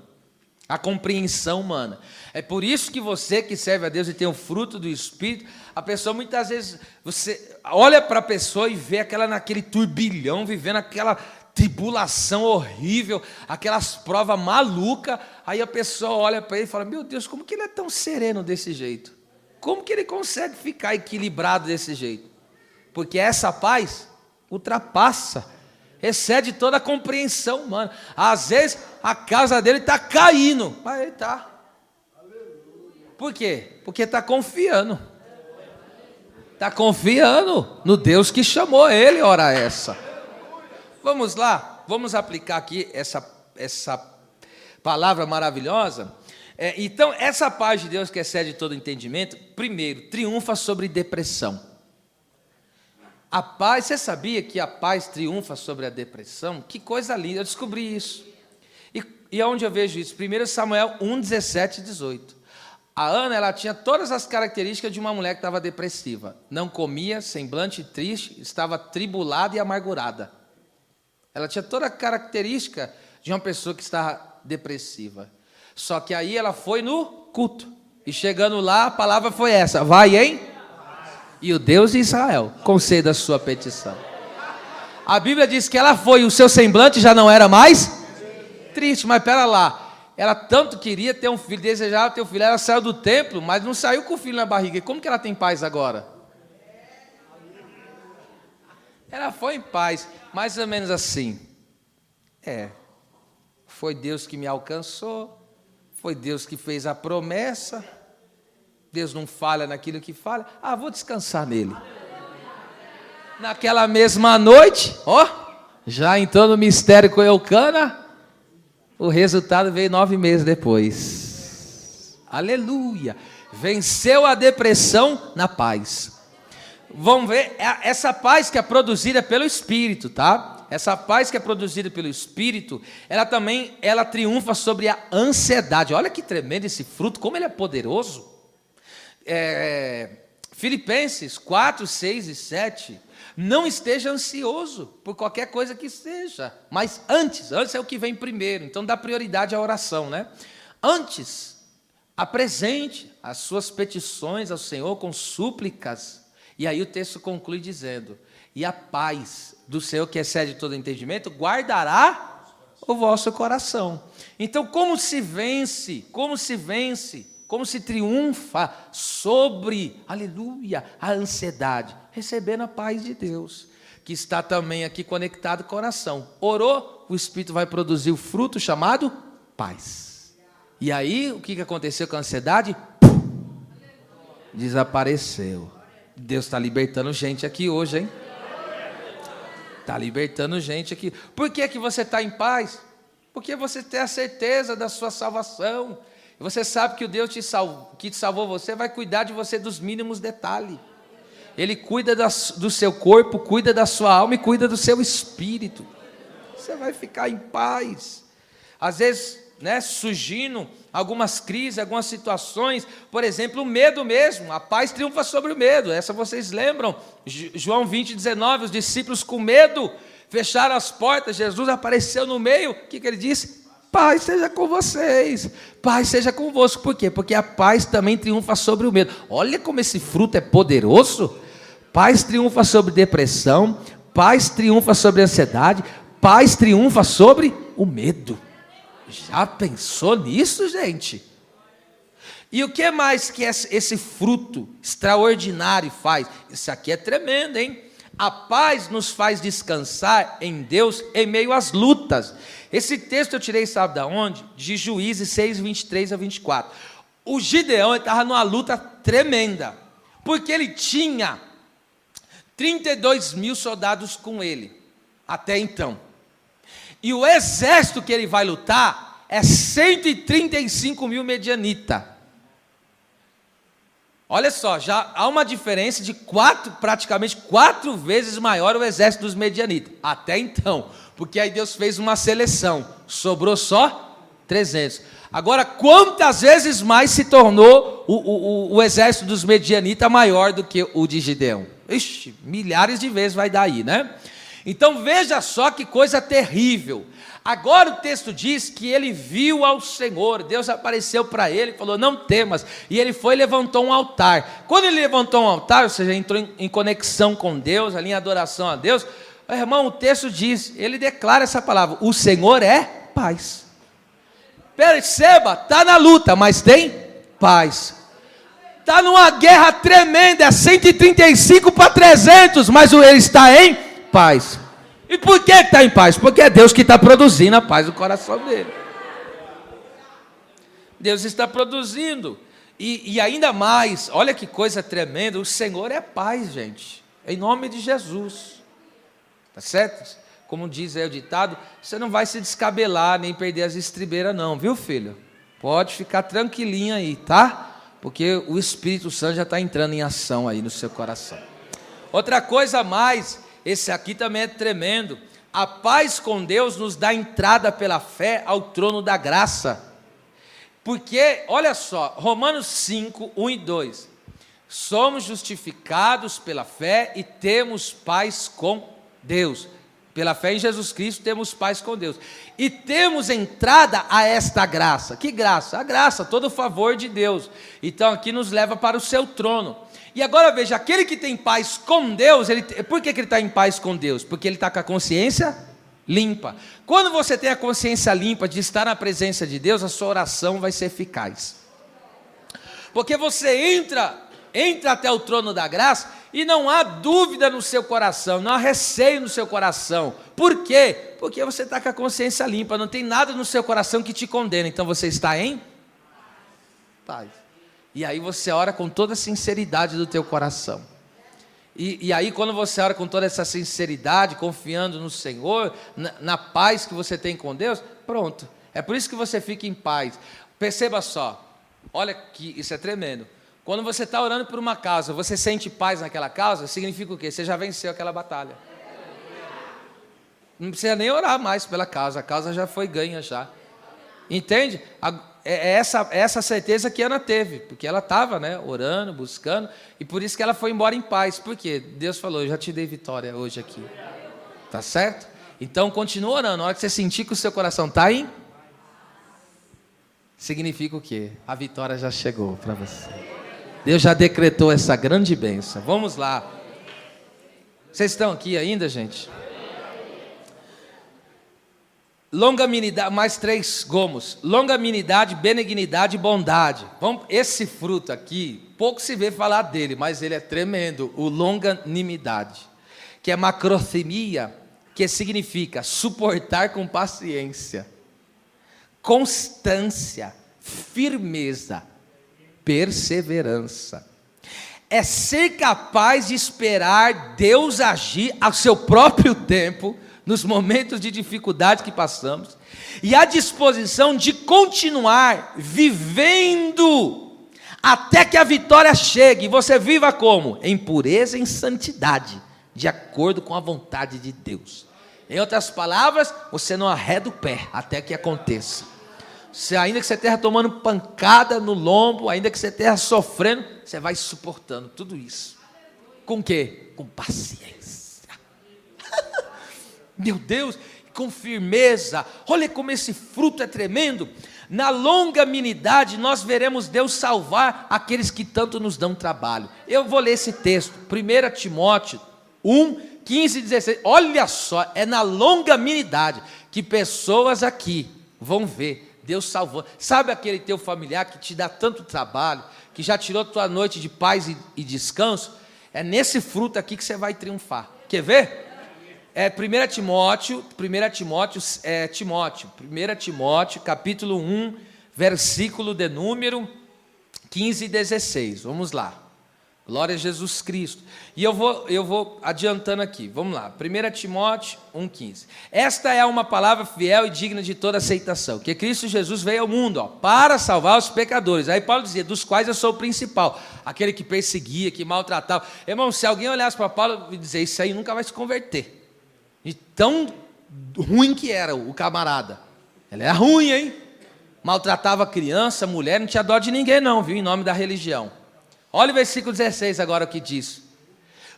a compreensão humana. É por isso que você que serve a Deus e tem o fruto do Espírito, a pessoa muitas vezes, você olha para a pessoa e vê aquela naquele turbilhão, vivendo aquela tribulação horrível, aquelas provas malucas, aí a pessoa olha para ele e fala, meu Deus, como que ele é tão sereno desse jeito? Como que ele consegue ficar equilibrado desse jeito? Porque essa paz ultrapassa, excede toda a compreensão humana. Às vezes a casa dele está caindo, mas ele está. Por quê? Porque está confiando. Está confiando no Deus que chamou ele, hora essa. Vamos lá, vamos aplicar aqui essa palavra maravilhosa. Então, essa paz de Deus que excede todo entendimento, primeiro, triunfa sobre depressão. A paz, você sabia que a paz triunfa sobre a depressão? Que coisa linda, eu descobri isso. E aonde eu vejo isso? 1 Samuel 1, 17 e 18. A Ana, ela tinha todas as características de uma mulher que estava depressiva. Não comia, semblante triste, estava tribulada e amargurada. Ela tinha toda a característica de uma pessoa que estava depressiva. Só que aí ela foi no culto. E chegando lá, a palavra foi essa: vai em e o Deus de Israel conceda a sua petição. A Bíblia diz que ela foi, o seu semblante já não era mais triste, mas pera lá. Ela tanto queria ter um filho, desejava ter um filho. Ela saiu do templo, mas não saiu com o filho na barriga. E como que ela tem paz agora? Ela foi em paz, mais ou menos assim. Foi Deus que me alcançou, foi Deus que fez a promessa. Deus não falha naquilo que falha. Vou descansar nele. Naquela mesma noite, já entrou no mistério com Eucana. O resultado veio 9 meses depois. Aleluia! Venceu a depressão na paz. Vamos ver, essa paz que é produzida pelo Espírito, tá? Essa paz que é produzida pelo Espírito, ela triunfa sobre a ansiedade. Olha que tremendo esse fruto, como ele é poderoso. Filipenses 4, 6 e 7. Não esteja ansioso por qualquer coisa que seja, mas antes é o que vem primeiro, então dá prioridade à oração, né? Antes, apresente as suas petições ao Senhor com súplicas. E aí o texto conclui dizendo: e a paz do Senhor, que excede todo entendimento, guardará o vosso coração. Então, como se vence, como se triunfa sobre, aleluia, a ansiedade? Recebendo a paz de Deus, que está também aqui conectado com o coração. Orou, o Espírito vai produzir o fruto chamado paz. E aí, o que aconteceu com a ansiedade? Desapareceu. Deus está libertando gente aqui hoje, hein? Está libertando gente aqui. Por que você está em paz? Porque você tem a certeza da sua salvação. Você sabe que o Deus que te salvou você vai cuidar de você dos mínimos detalhes. Ele cuida do seu corpo, cuida da sua alma e cuida do seu espírito. Você vai ficar em paz. Às vezes, surgindo algumas crises, algumas situações, por exemplo, o medo mesmo. A paz triunfa sobre o medo. Essa vocês lembram? João 20, 19, os discípulos com medo fecharam as portas. Jesus apareceu no meio. O que ele disse? Paz seja com vocês, paz seja convosco. Por quê? Porque a paz também triunfa sobre o medo. Olha como esse fruto é poderoso. Paz triunfa sobre depressão, paz triunfa sobre ansiedade, paz triunfa sobre o medo. Já pensou nisso, gente? E o que mais que esse fruto extraordinário faz? Isso aqui é tremendo, hein? A paz nos faz descansar em Deus em meio às lutas. Esse texto eu tirei, sabe de onde? De Juízes 6, 23 a 24. O Gideão estava numa luta tremenda, porque ele tinha 32 mil soldados com ele, até então. E o exército que ele vai lutar é 135 mil medianita. Olha só, já há uma diferença de praticamente 4 vezes maior o exército dos medianitas, até então, porque aí Deus fez uma seleção, sobrou só 300. Agora, quantas vezes mais se tornou o exército dos medianitas maior do que o de Gideão? Ixi, milhares de vezes vai dar aí, né? Então veja só que coisa terrível. Agora o texto diz que ele viu ao Senhor, Deus apareceu para ele e falou: não temas. E ele foi e levantou um altar. Quando ele levantou um altar, ou seja, entrou em conexão com Deus, ali em adoração a Deus, Irmão, o texto diz, ele declara essa palavra: o Senhor é paz. Perceba, está na luta, mas tem paz. Está numa guerra tremenda, 135 para 300, mas ele está em paz. E por que está em paz? Porque é Deus que está produzindo a paz no coração dele. Deus está produzindo. E ainda mais, olha que coisa tremenda, o Senhor é paz, gente. Em nome de Jesus. Tá certo? Como diz aí o ditado, você não vai se descabelar, nem perder as estribeiras não, viu, filho? Pode ficar tranquilinho aí, tá? Porque o Espírito Santo já está entrando em ação aí no seu coração. Outra coisa a mais, esse aqui também é tremendo. A paz com Deus nos dá entrada pela fé ao trono da graça. Porque, olha só, Romanos 5, 1 e 2. Somos justificados pela fé e temos paz com Deus. Pela fé em Jesus Cristo temos paz com Deus. E temos entrada a esta graça. Que graça? A graça, todo o favor de Deus. Então aqui nos leva para o seu trono. E agora veja, aquele que tem paz com Deus, por que ele está em paz com Deus? Porque ele está com a consciência limpa. Quando você tem a consciência limpa de estar na presença de Deus, a sua oração vai ser eficaz. Porque você entra até o trono da graça e não há dúvida no seu coração, não há receio no seu coração. Por quê? Porque você está com a consciência limpa, não tem nada no seu coração que te condena, então você está em paz. E aí você ora com toda a sinceridade do teu coração. E aí quando você ora com toda essa sinceridade, confiando no Senhor, na paz que você tem com Deus, pronto. É por isso que você fica em paz. Perceba só, olha que isso é tremendo. Quando você está orando por uma causa, você sente paz naquela causa, significa o quê? Você já venceu aquela batalha. Não precisa nem orar mais pela causa, a causa já foi ganha já. Entende? É essa certeza que Ana teve, porque ela estava, né, orando, buscando, e por isso que ela foi embora em paz. Por quê? Deus falou, eu já te dei vitória hoje aqui. Tá certo? Então continua orando, na hora que você sentir que o seu coração está em, significa o quê? A vitória já chegou para você. Deus já decretou essa grande bênção. Vamos lá. Vocês estão aqui ainda, gente? Longanimidade, mais 3 gomos. Longanimidade, benignidade e bondade. Esse fruto aqui, pouco se vê falar dele, mas ele é tremendo. O longanimidade, que é macrothemia, que significa suportar com paciência, constância, firmeza, perseverança. É ser capaz de esperar Deus agir ao seu próprio tempo, nos momentos de dificuldade que passamos, e a disposição de continuar vivendo até que a vitória chegue. E você viva como? Em pureza e em santidade, de acordo com a vontade de Deus. Em outras palavras, você não arreda o pé até que aconteça. Ainda que você esteja tomando pancada no lombo, ainda que você esteja sofrendo, você vai suportando tudo isso. Com o quê? Com paciência. Meu Deus, com firmeza. Olha como esse fruto é tremendo. Na longanimidade nós veremos Deus salvar aqueles que tanto nos dão trabalho. Eu vou ler esse texto, 1 Timóteo 1, 15 e 16. Olha só, é na longanimidade que pessoas aqui vão ver Deus salvou. Sabe aquele teu familiar que te dá tanto trabalho, que já tirou tua noite de paz e descanso? É nesse fruto aqui que você vai triunfar. Quer ver? 1 Timóteo, capítulo 1, versículo de número 15 e 16. Vamos lá. Glória a Jesus Cristo. E eu vou adiantando aqui. Vamos lá. 1 Timóteo 1,15. Esta é uma palavra fiel e digna de toda aceitação, que Cristo Jesus veio ao mundo, para salvar os pecadores. Aí Paulo dizia, dos quais eu sou o principal. Aquele que perseguia, que maltratava. Irmão, se alguém olhasse para Paulo e dizer, isso aí nunca vai se converter. De tão ruim que era o camarada. Ele era ruim, hein? Maltratava criança, mulher, não tinha dó de ninguém não, viu? Em nome da religião. Olha o versículo 16 agora o que diz.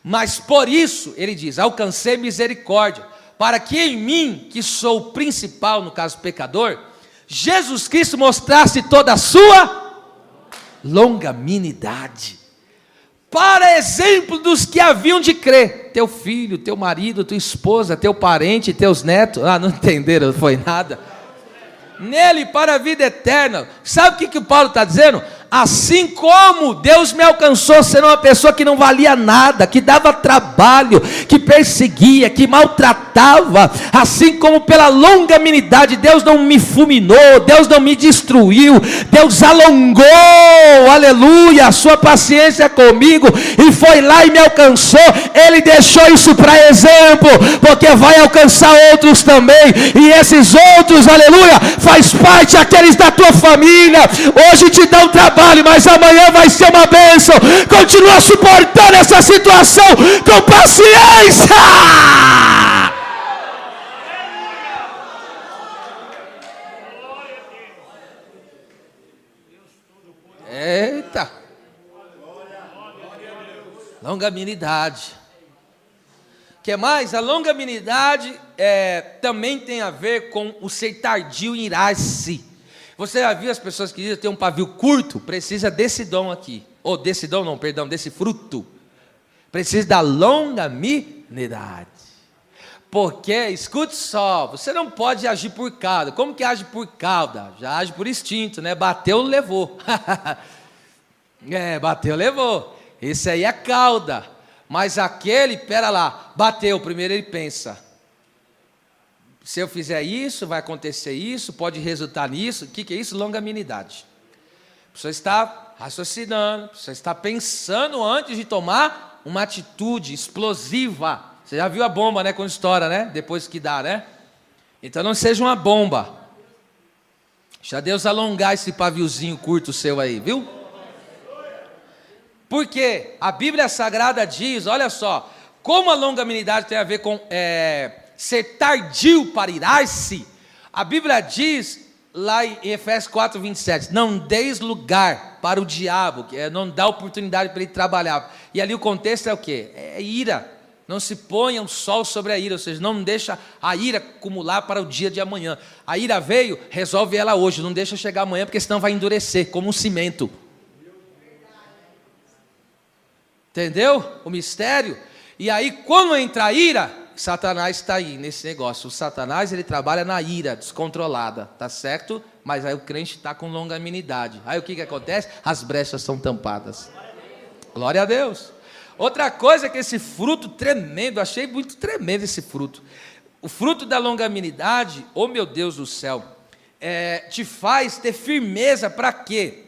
Mas por isso, ele diz, alcancei misericórdia, para que em mim, que sou o principal, no caso pecador, Jesus Cristo mostrasse toda a sua longanimidade, para exemplo dos que haviam de crer. teu filho, teu marido, tua esposa, teu parente, teus netos. Não entenderam, não foi nada. Nele para a vida eterna. Sabe o que o Paulo está dizendo? Assim como Deus me alcançou sendo uma pessoa que não valia nada, que dava trabalho, que perseguia, que maltratava, assim como pela longanimidade Deus não me fulminou, Deus não me destruiu, Deus alongou, aleluia, a sua paciência comigo, e foi lá e me alcançou. Ele deixou isso para exemplo, porque vai alcançar outros também, e esses outros, aleluia, faz parte aqueles da tua família. Hoje te dão trabalho, mas amanhã vai ser uma bênção. Continua suportando essa situação com paciência. Eita, longanimidade. Que mais? A longanimidade também tem a ver com o ser tardio em irar-se. Você já viu as pessoas que dizem que tem um pavio curto? Precisa desse dom aqui. Ou desse dom não, perdão, desse fruto. Precisa da longanimidade. Porque, escute só, você não pode agir por cauda. Como que age por cauda? Já age por instinto, né? Bateu, levou. Bateu, levou. Esse aí é cauda. Mas aquele, pera lá, bateu, primeiro ele pensa. Se eu fizer isso, vai acontecer isso, pode resultar nisso. O que é isso? Longanimidade. A pessoa está raciocinando, a pessoa está pensando antes de tomar uma atitude explosiva. Você já viu a bomba, né, quando estoura, né? Depois que dá, né? Então não seja uma bomba. Deixa Deus alongar esse paviozinho curto seu aí, viu? Porque a Bíblia Sagrada diz, olha só, como a longanimidade tem a ver com ser tardio para irar-se. A Bíblia diz lá em Efésios 4:27, não deis lugar para o diabo, não dá oportunidade para ele trabalhar. E ali o contexto é o quê? É ira. Não se ponha o sol sobre a ira, ou seja, não deixa a ira acumular para o dia de amanhã. A ira veio, resolve ela hoje, não deixa chegar amanhã, porque senão vai endurecer, como um cimento. Entendeu o mistério? E aí, quando entra a ira, Satanás está aí nesse negócio. O Satanás, ele trabalha na ira descontrolada, tá certo? Mas aí o crente está com longanimidade. Aí o que acontece? As brechas são tampadas. Glória a Deus. Outra coisa é que esse fruto tremendo, achei muito tremendo esse fruto. O fruto da longanimidade, oh meu Deus do céu, te faz ter firmeza para quê?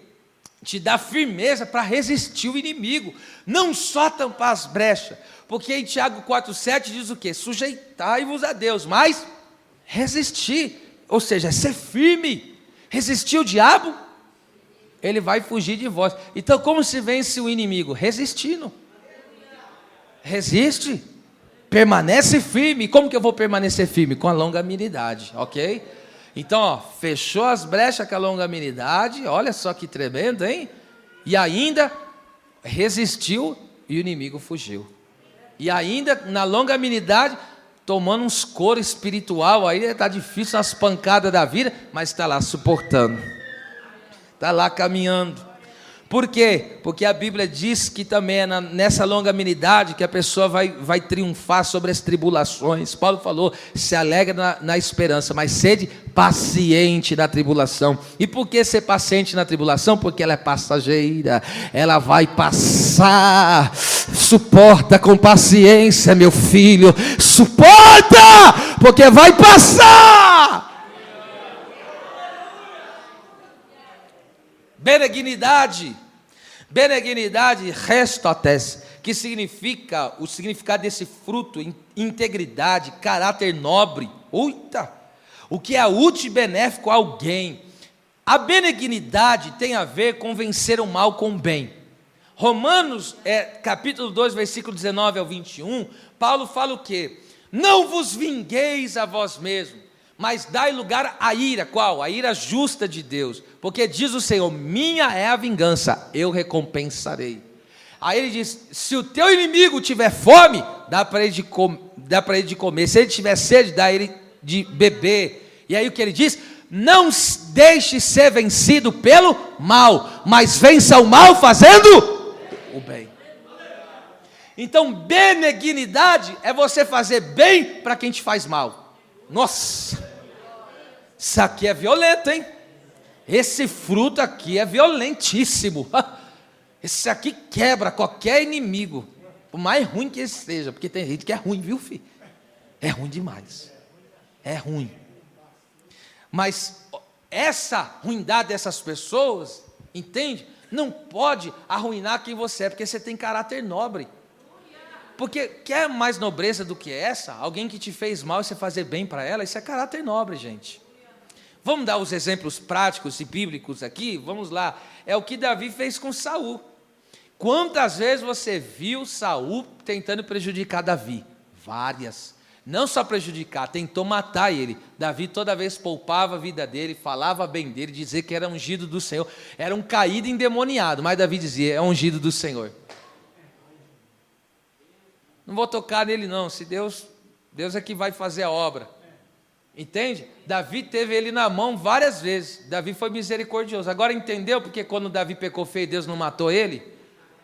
Te dá firmeza para resistir o inimigo, não só tampar as brechas, porque em Tiago 4,7 diz o quê? Sujeitai-vos a Deus, mas resistir, ou seja, ser firme. Resistir o diabo, ele vai fugir de vós. Então como se vence o inimigo? Resistindo. Resiste, permanece firme. Como que eu vou permanecer firme? Com a longanimidade, ok? Então, fechou as brechas com a longanimidade, olha só que tremendo, hein? E ainda resistiu e o inimigo fugiu. E ainda na longanimidade, tomando uns coros espiritual, aí está difícil as pancadas da vida, mas está lá suportando, está lá caminhando. Por quê? Porque a Bíblia diz que também é nessa longanimidade que a pessoa vai triunfar sobre as tribulações. Paulo falou, se alegra na esperança, mas sede paciente na tribulação. E por que ser paciente na tribulação? Porque ela é passageira, ela vai passar. Suporta com paciência, meu filho, suporta, porque vai passar. Benignidade, restotes, que significa, o significado desse fruto, integridade, caráter nobre, o que é útil e benéfico a alguém. A benignidade tem a ver com vencer o mal com o bem. Romanos, capítulo 2, versículo 19 ao 21, Paulo fala o quê? Não vos vingueis a vós mesmos, mas dai lugar à ira. Qual? A ira justa de Deus, porque diz o Senhor, minha é a vingança, eu recompensarei. Aí ele diz, se o teu inimigo tiver fome, dá para ele de comer, se ele tiver sede, dá ele de beber. E aí o que ele diz? Não deixe ser vencido pelo mal, mas vença o mal fazendo o bem. Então, benignidade é você fazer bem para quem te faz mal. Nossa, isso aqui é violento, hein? Esse fruto aqui é violentíssimo. Esse aqui quebra qualquer inimigo, por mais ruim que ele seja, porque tem gente que é ruim, viu, filho? É ruim demais. É ruim. Mas essa ruindade dessas pessoas, entende? Não pode arruinar quem você é, porque você tem caráter nobre. Porque quer mais nobreza do que essa? Alguém que te fez mal e você fazer bem para ela, isso é caráter nobre, gente. Vamos dar os exemplos práticos e bíblicos aqui? Vamos lá. É o que Davi fez com Saul. Quantas vezes você viu Saul tentando prejudicar Davi? Várias. Não só prejudicar, tentou matar ele. Davi toda vez poupava a vida dele, falava bem dele, dizia que era ungido do Senhor. Era um caído endemoniado, mas Davi dizia, é ungido do Senhor. Não vou tocar nele não, se Deus é que vai fazer a obra. Entende? Davi teve ele na mão várias vezes. Davi foi misericordioso. Agora entendeu porque quando Davi pecou feio, Deus não matou ele?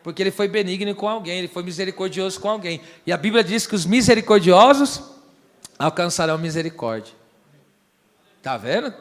Porque ele foi benigno com alguém, ele foi misericordioso com alguém. E a Bíblia diz que os misericordiosos alcançarão misericórdia. Está vendo?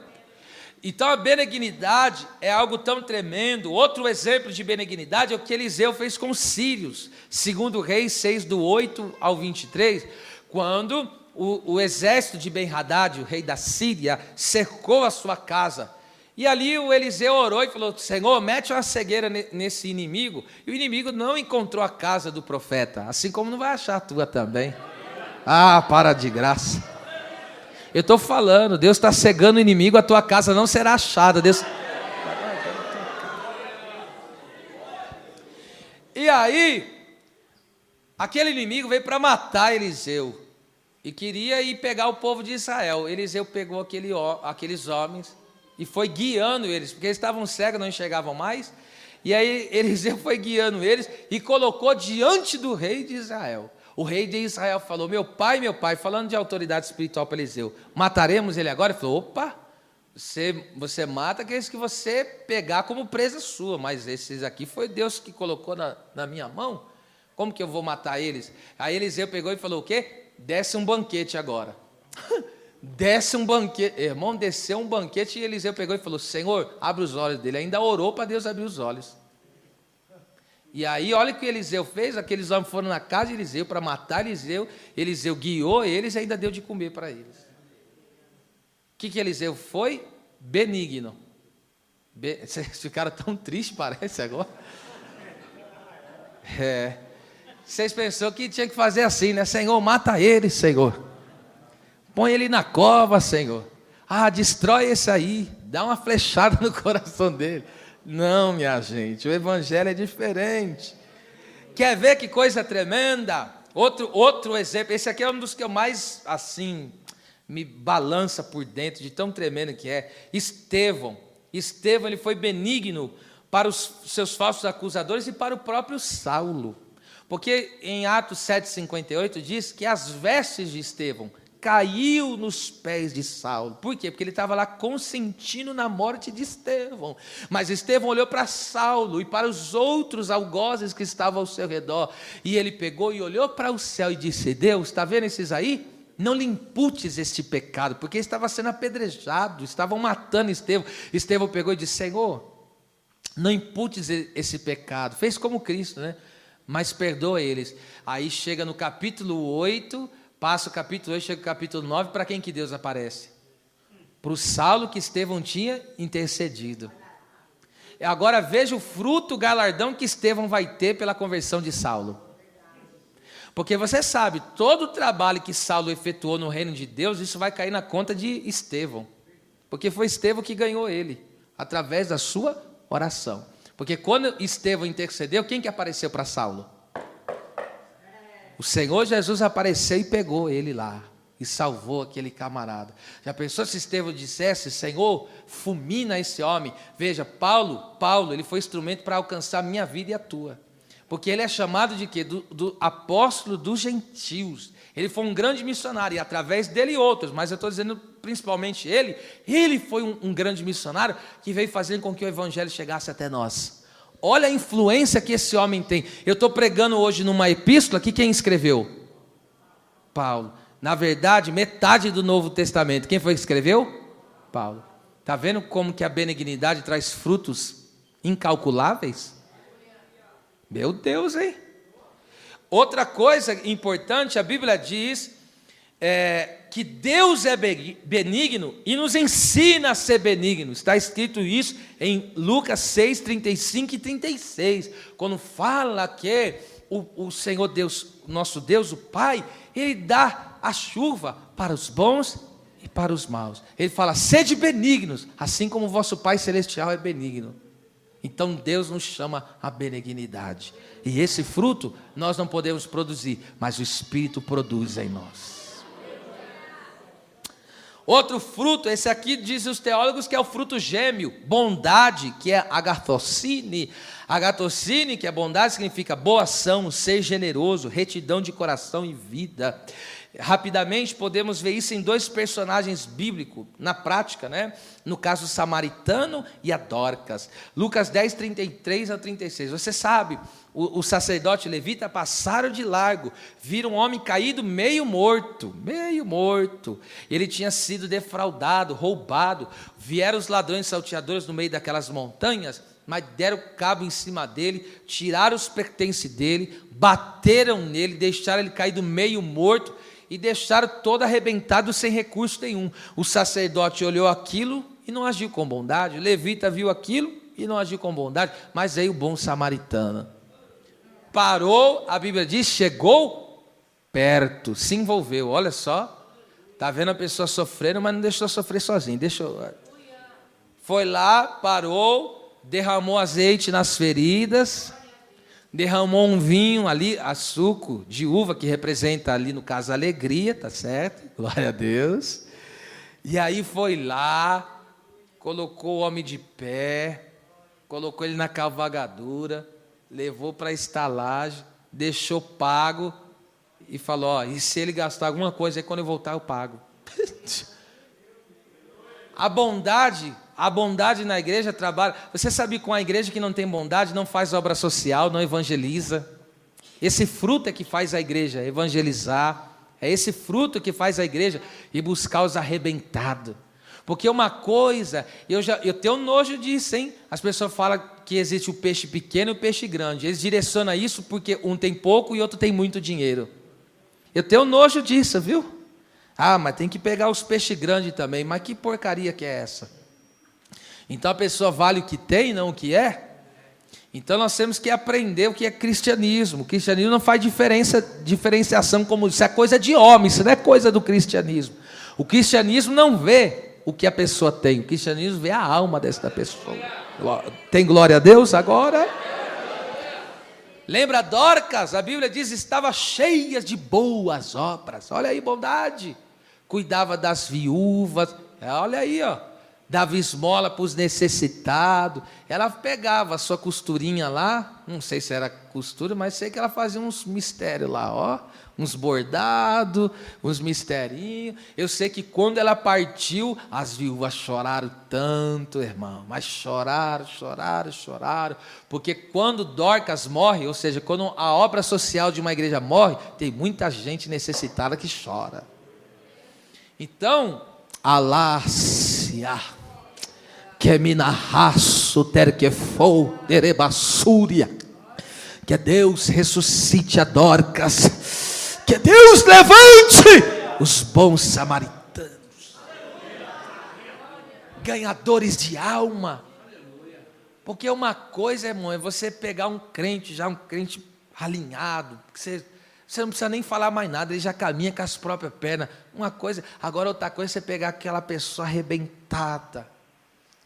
Então a benignidade é algo tão tremendo. Outro exemplo de benignidade é o que Eliseu fez com os sírios. Segundo Reis 6, do 8 ao 23, quando o exército de Ben-Hadad, o rei da Síria, cercou a sua casa. E ali o Eliseu orou e falou, Senhor, mete uma cegueira nesse inimigo. E o inimigo não encontrou a casa do profeta, assim como não vai achar a tua também. Ah, para de graça. Eu estou falando, Deus está cegando o inimigo, a tua casa não será achada. Deus... E aí, aquele inimigo veio para matar Eliseu. E queria ir pegar o povo de Israel. Eliseu pegou aqueles homens e foi guiando eles, porque eles estavam cegos, não enxergavam mais. E aí Eliseu foi guiando eles e colocou diante do rei de Israel. O rei de Israel falou, meu pai, falando de autoridade espiritual para Eliseu, mataremos ele agora? Ele falou, opa, você mata aqueles que você pegar como presa sua, mas esses aqui foi Deus que colocou na minha mão, como que eu vou matar eles? Aí Eliseu pegou e falou o quê? Desce um banquete agora. Desce um banquete, irmão, desceu um banquete e Eliseu pegou e falou, Senhor, abre os olhos dele, ainda orou para Deus abrir os olhos. E aí, olha o que Eliseu fez, aqueles homens foram na casa de Eliseu para matar Eliseu, Eliseu guiou eles e ainda deu de comer para eles. O que Eliseu foi? Benigno. Vocês ficaram tão tristes, parece agora. Vocês pensaram que tinha que fazer assim, né? Senhor, mata ele, Senhor. Põe ele na cova, Senhor. Ah, destrói esse aí. Dá uma flechada no coração dele. Não, minha gente, o evangelho é diferente. Quer ver que coisa tremenda? Outro exemplo, esse aqui é um dos que eu mais, assim, me balança por dentro, de tão tremendo que é. Estevão, ele foi benigno para os seus falsos acusadores e para o próprio Saulo. Porque em Atos 7,58 diz que as vestes de Estevão caiu nos pés de Saulo. Por quê? Porque ele estava lá consentindo na morte de Estevão. Mas Estevão olhou para Saulo e para os outros algozes que estavam ao seu redor. E ele pegou e olhou para o céu e disse, Deus, está vendo esses aí? Não lhe imputes este pecado, porque estava sendo apedrejado, estavam matando Estevão. Estevão pegou e disse, Senhor, não imputes esse pecado. Fez como Cristo, né? Mas perdoa eles. Aí chega no capítulo 8... Passa o capítulo 8, chega o capítulo 9, para quem que Deus aparece? Para o Saulo que Estevão tinha intercedido. Agora veja o fruto, o galardão que Estevão vai ter pela conversão de Saulo. Porque você sabe, todo o trabalho que Saulo efetuou no reino de Deus, isso vai cair na conta de Estevão. Porque foi Estevão que ganhou ele, através da sua oração. Porque quando Estevão intercedeu, quem que apareceu para Saulo? O Senhor Jesus apareceu e pegou ele lá e salvou aquele camarada. Já pensou se Estevão dissesse, Senhor, fulmina esse homem? Veja, Paulo, ele foi instrumento para alcançar a minha vida e a tua. Porque ele é chamado de quê? Do apóstolo dos gentios. Ele foi um grande missionário, e através dele outros, mas eu estou dizendo principalmente ele foi um grande missionário que veio fazer com que o evangelho chegasse até nós. Olha a influência que esse homem tem. Eu estou pregando hoje numa epístola que quem escreveu? Paulo. Na verdade, metade do Novo Testamento. Quem foi que escreveu? Paulo. Está vendo como que a benignidade traz frutos incalculáveis? Meu Deus, hein? Outra coisa importante, a Bíblia diz que Deus é benigno e nos ensina a ser benigno. Está escrito isso em Lucas 6, 35 e 36. Quando fala que o Senhor Deus, nosso Deus, o Pai, Ele dá a chuva para os bons e para os maus. Ele fala, sede benignos, assim como o vosso Pai Celestial é benigno. Então Deus nos chama a benignidade. E esse fruto nós não podemos produzir, mas o Espírito produz em nós. Outro fruto, esse aqui dizem os teólogos que é o fruto gêmeo, bondade, que é agathocine. Agathocine, que é bondade, significa boa ação, ser generoso, retidão de coração e vida. Rapidamente podemos ver isso em dois personagens bíblicos, na prática, né? No caso samaritano e a Dorcas. Lucas 10, 33 a 36. Você sabe, o sacerdote levita passaram de largo, viram um homem caído meio morto. Ele tinha sido defraudado, roubado. Vieram os ladrões salteadores no meio daquelas montanhas, mas deram cabo em cima dele, tiraram os pertences dele, bateram nele, deixaram ele caído meio morto, e deixaram todo arrebentado sem recurso nenhum. O sacerdote olhou aquilo e não agiu com bondade. O levita viu aquilo e não agiu com bondade. Mas veio o bom samaritano. Parou, a Bíblia diz, chegou perto, se envolveu. Olha só, está vendo a pessoa sofrendo, mas não deixou sofrer sozinho. Foi lá, parou, derramou azeite nas feridas, derramou um vinho ali, suco de uva, que representa ali no caso a alegria, tá certo? Glória a Deus. E aí foi lá, colocou o homem de pé, colocou ele na cavalgadura, levou para a estalagem, deixou pago e falou, e se ele gastar alguma coisa, aí quando eu voltar eu pago. A bondade na igreja trabalha. Você sabe que com a igreja que não tem bondade, não faz obra social, não evangeliza. Esse fruto é que faz a igreja evangelizar. É esse fruto que faz a igreja ir buscar os arrebentados. Porque uma coisa, eu tenho nojo disso, hein? As pessoas falam que existe o peixe pequeno e o peixe grande. Eles direcionam isso porque um tem pouco e outro tem muito dinheiro. Eu tenho nojo disso, viu? Mas tem que pegar os peixes grandes também. Mas que porcaria que é essa? Então a pessoa vale o que tem, não o que é. Então nós temos que aprender o que é cristianismo. O cristianismo não faz diferenciação como isso é coisa de homem, isso não é coisa do cristianismo. O cristianismo não vê o que a pessoa tem, o cristianismo vê a alma desta pessoa. Tem glória a Deus agora? Lembra Dorcas? A Bíblia diz estava cheia de boas obras. Olha aí, bondade. Cuidava das viúvas. Olha aí, dava esmola para os necessitados. Ela pegava a sua costurinha lá, não sei se era costura, mas sei que ela fazia uns mistérios lá, uns bordados, uns misterinhos. Eu sei que quando ela partiu, as viúvas choraram tanto, irmão, mas choraram, porque quando Dorcas morre, ou seja, quando a obra social de uma igreja morre, tem muita gente necessitada que chora. Então, alácia, que minarraço terquefou derebassúria, que Deus ressuscite a Dorcas, que Deus levante os bons samaritanos, ganhadores de alma. Porque uma coisa, irmão, é você pegar um crente alinhado, que você não precisa nem falar mais nada, ele já caminha com as próprias pernas. Uma coisa, agora outra coisa é você pegar aquela pessoa arrebentada,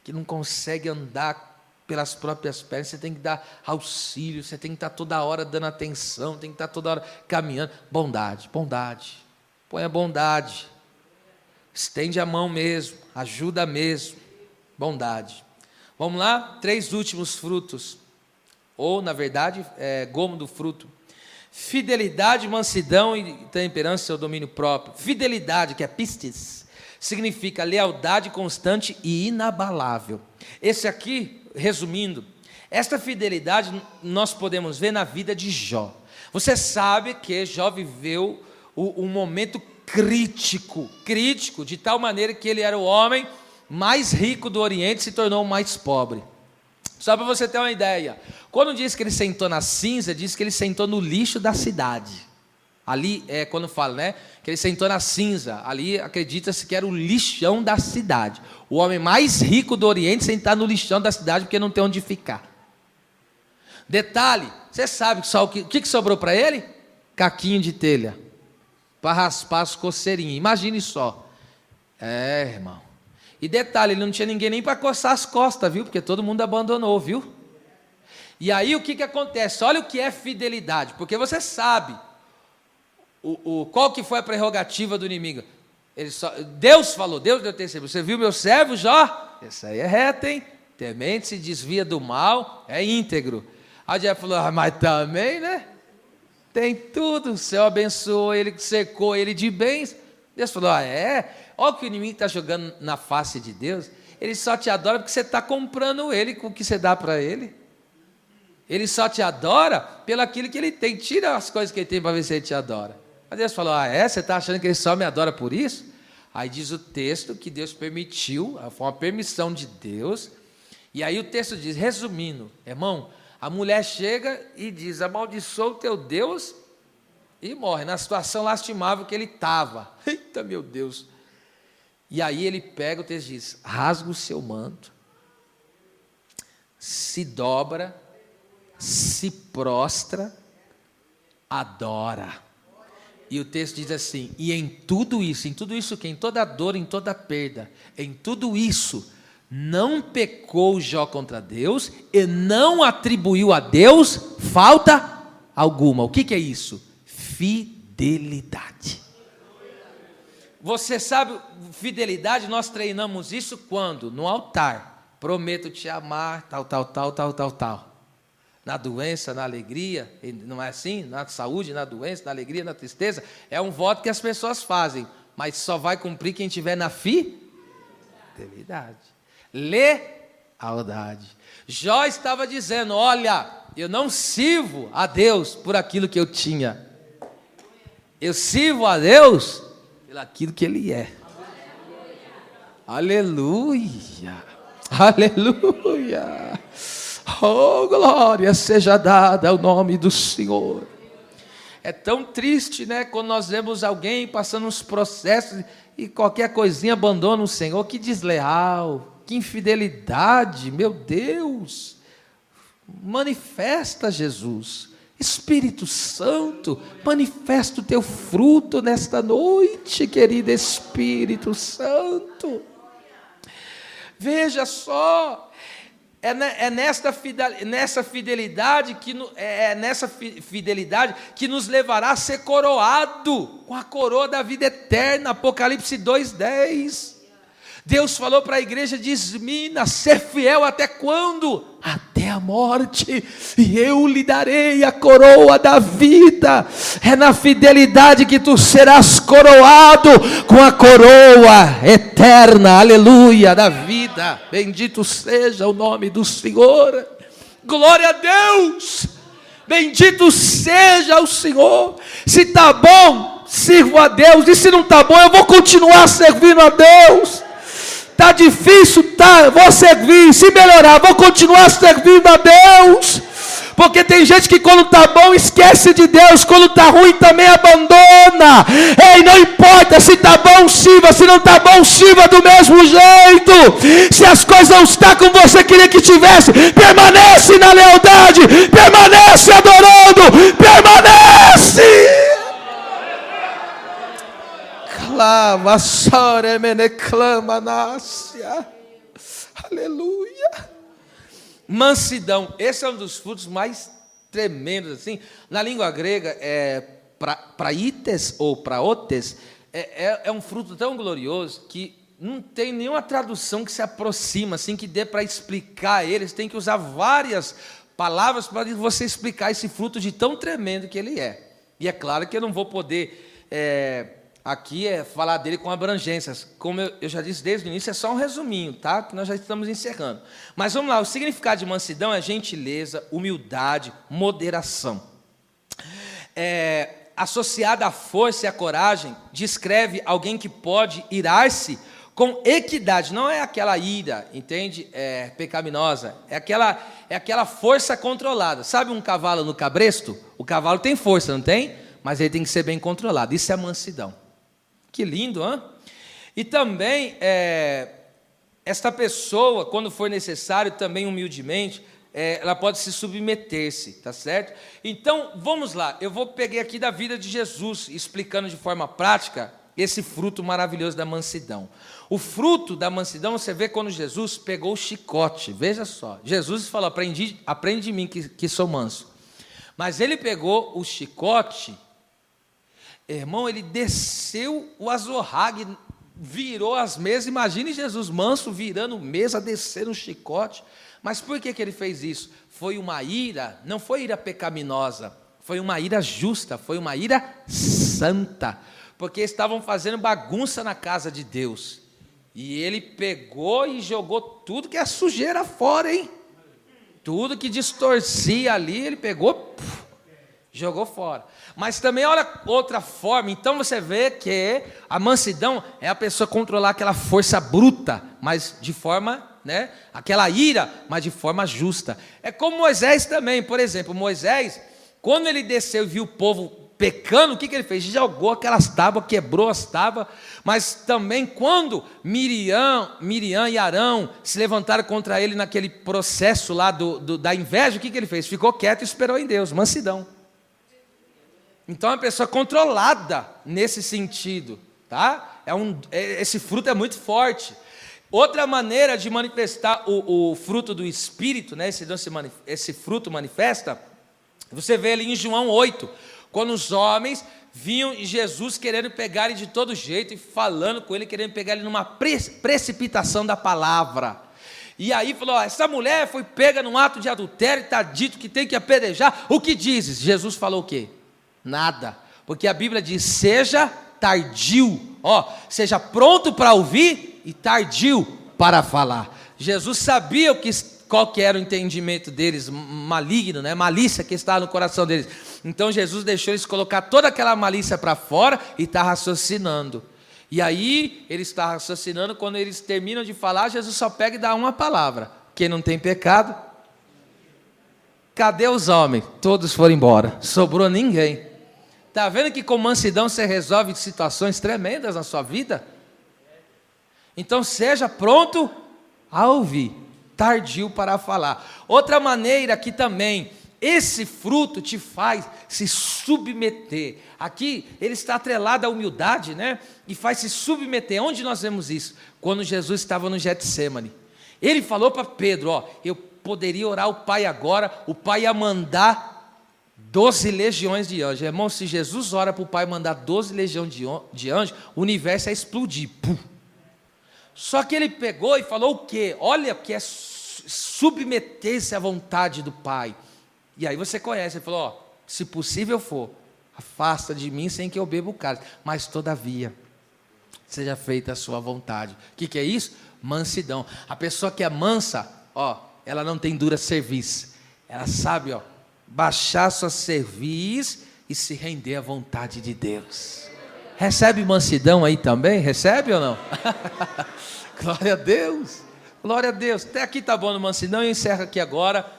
que não consegue andar pelas próprias pernas, você tem que dar auxílio, você tem que estar toda hora dando atenção, tem que estar toda hora caminhando. Bondade, põe a bondade, estende a mão mesmo, ajuda mesmo, bondade. Vamos lá, 3 últimos frutos, ou na verdade, gomo do fruto. Fidelidade, mansidão e temperança, seu domínio próprio. Fidelidade, que é pistis, significa lealdade constante e inabalável. Esse aqui, resumindo, Esta fidelidade nós podemos ver na vida de Jó. Você sabe que Jó viveu um momento crítico, de tal maneira que ele era o homem mais rico do Oriente e se tornou o mais pobre. Só para você ter uma ideia, quando diz que ele sentou na cinza, diz que ele sentou no lixo da cidade. Ali é quando fala, né, que ele sentou na cinza, ali acredita-se que era o lixão da cidade. O homem mais rico do Oriente sentar no lixão da cidade porque não tem onde ficar. Detalhe, você sabe só o que sobrou para ele? Caquinho de telha, para raspar as coceirinhas. Imagine só. Irmão. E detalhe, ele não tinha ninguém nem para coçar as costas, viu? Porque todo mundo abandonou, viu? E aí o que acontece? Olha o que é fidelidade, porque você sabe qual que foi a prerrogativa do inimigo. Deus falou, Deus deu testemunho. Você viu meu servo Jó? Esse aí é reto, hein? Temente, se desvia do mal, é íntegro. Aí o diabo falou, mas também, né? Tem tudo, o céu abençoou ele, cercou ele de bens. Deus falou, é? Olha o que o inimigo está jogando na face de Deus. Ele só te adora porque você está comprando ele com o que você dá para ele. Ele só te adora pelo aquilo que ele tem. Tira as coisas que ele tem para ver se ele te adora. Mas Deus falou, você está achando que ele só me adora por isso? Aí diz o texto que Deus permitiu, foi uma permissão de Deus. E aí o texto diz, resumindo, irmão, a mulher chega e diz, amaldiçoa o teu Deus e morre, na situação lastimável que ele estava. Eita, meu Deus! E aí ele pega, o texto diz, rasga o seu manto, se dobra, se prostra, adora. E o texto diz assim, e em tudo isso que em toda dor, em toda perda, em tudo isso, não pecou Jó contra Deus e não atribuiu a Deus falta alguma. O que é isso? Fidelidade. Você sabe, fidelidade, nós treinamos isso quando? No altar. Prometo te amar, tal. Na doença, na alegria, não é assim? Na saúde, na doença, na alegria, na tristeza. É um voto que as pessoas fazem, mas só vai cumprir quem tiver na fidelidade. Lealdade. Jó estava dizendo, olha, eu não sirvo a Deus por aquilo que eu tinha. Eu sirvo a Deus pelo aquilo que Ele é. Aleluia. Aleluia. Oh, glória seja dada ao nome do Senhor. É tão triste, né, quando nós vemos alguém passando uns processos e qualquer coisinha abandona o Senhor. Que desleal, que infidelidade, meu Deus. Manifesta, Jesus. Espírito Santo, manifesta o teu fruto nesta noite, querido Espírito Santo. Veja só, nessa fidelidade que nos levará a ser coroado com a coroa da vida eterna. Apocalipse 2:10. Deus falou para a igreja de Esmina, ser fiel até quando? Até a morte, e eu lhe darei a coroa da vida. É na fidelidade que tu serás coroado com a coroa eterna, aleluia, da vida. Bendito seja o nome do Senhor. Glória a Deus. Bendito seja o Senhor. Se está bom, sirvo a Deus, e se não está bom, eu vou continuar servindo a Deus. Está difícil, tá, vou servir. Se melhorar, vou continuar servindo a Deus. Porque tem gente que quando está bom esquece de Deus, quando está ruim também abandona. Ei, não importa, se está bom sirva, se não está bom sirva do mesmo jeito. Se as coisas não estão como você queria que tivesse, permanece na lealdade, permanece adorando, permanece. Clama, soremene, clama, nácia. Aleluia. Mansidão, esse é um dos frutos mais tremendos, assim. Na língua grega, praites ou praotes, é um fruto tão glorioso que não tem nenhuma tradução que se aproxima, assim, que dê para explicar eles. Tem que usar várias palavras para você explicar esse fruto de tão tremendo que ele é. E é claro que eu não vou poder aqui é falar dele com abrangências. Como eu já disse desde o início, é só um resuminho, tá? Que nós já estamos encerrando. Mas vamos lá, o significado de mansidão é gentileza, humildade, moderação. Associada à força e à coragem, descreve alguém que pode irar-se com equidade. Não é aquela ira, entende? Pecaminosa. É aquela força controlada. Sabe um cavalo no cabresto? O cavalo tem força, não tem? Mas ele tem que ser bem controlado. Isso é mansidão. Que lindo, hein? E também, esta pessoa, quando for necessário, também humildemente, ela pode se submeter-se, tá certo? Então, vamos lá, eu vou pegar aqui da vida de Jesus, explicando de forma prática esse fruto maravilhoso da mansidão. O fruto da mansidão, você vê quando Jesus pegou o chicote, veja só, Jesus falou, aprende de mim que sou manso. Mas ele pegou o chicote, irmão, ele desceu o azorrague, virou as mesas, imagine Jesus manso virando mesa, descendo o chicote. Mas por que ele fez isso? Foi uma ira, não foi ira pecaminosa, foi uma ira justa, foi uma ira santa, porque estavam fazendo bagunça na casa de Deus, e ele pegou e jogou tudo que é sujeira fora, hein? Tudo que distorcia ali, ele pegou, jogou fora. Mas também olha outra forma, então você vê que a mansidão é a pessoa controlar aquela força bruta, mas de forma, aquela ira, mas de forma justa. É como Moisés também, por exemplo, Moisés, quando ele desceu e viu o povo pecando, o que ele fez? Jogou aquelas tábuas, quebrou as tábuas, mas também quando Miriam e Arão se levantaram contra ele naquele processo lá da inveja, o que ele fez? Ficou quieto e esperou em Deus, mansidão. Então é uma pessoa controlada nesse sentido, tá? Esse fruto é muito forte. Outra maneira de manifestar o fruto do Espírito, esse fruto manifesta, você vê ali em João 8, quando os homens vinham Jesus querendo pegar ele de todo jeito e falando com ele, querendo pegar ele numa precipitação da palavra. E aí falou, essa mulher foi pega num ato de adultério, está dito que tem que apedrejar, o que dizes? Jesus falou o quê? Nada, porque a Bíblia diz, seja tardio, seja pronto para ouvir e tardio para falar. Jesus sabia qual que era o entendimento deles, maligno, malícia que estava no coração deles. Então Jesus deixou eles colocar toda aquela malícia para fora e está raciocinando. E aí ele está raciocinando, quando eles terminam de falar, Jesus só pega e dá uma palavra: quem não tem pecado, cadê os homens? Todos foram embora, sobrou ninguém. Está vendo que com mansidão você resolve situações tremendas na sua vida? Então seja pronto a ouvir, tardio para falar. Outra maneira que também esse fruto te faz se submeter. Aqui ele está atrelado à humildade, e faz se submeter. Onde nós vemos isso? Quando Jesus estava no Getsêmani. Ele falou para Pedro, eu poderia orar ao Pai agora, o Pai ia mandar 12 legiões de anjos. Irmão, se Jesus ora para o Pai mandar 12 legiões de anjos, o universo ia explodir. Pum. Só que ele pegou e falou o quê? Olha o que é submeter-se à vontade do Pai. E aí você conhece, ele falou, se possível for, afasta de mim sem que eu beba o cálice, mas todavia, seja feita a sua vontade. O que é isso? Mansidão. A pessoa que é mansa, ela não tem dura cerviz, ela sabe, baixar sua cerviz e se render à vontade de Deus. Recebe mansidão aí também? Recebe ou não? Glória a Deus, glória a Deus. Até aqui está bom no mansidão, eu encerro aqui agora.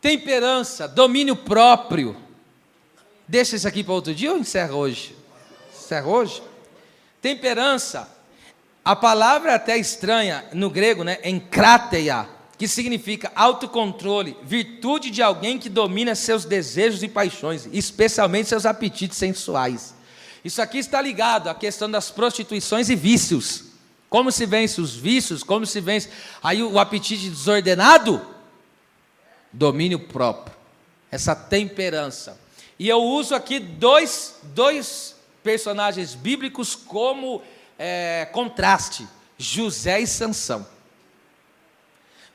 Temperança, domínio próprio. Deixa isso aqui para outro dia ou encerra hoje? Encerra hoje? Temperança, a palavra é até estranha no grego, enkráteia, que significa autocontrole, virtude de alguém que domina seus desejos e paixões, especialmente seus apetites sensuais. Isso aqui está ligado à questão das prostituições e vícios. Como se vence os vícios, como se vence aí o apetite desordenado? Domínio próprio, essa temperança. E eu uso aqui dois personagens bíblicos como contraste, José e Sansão.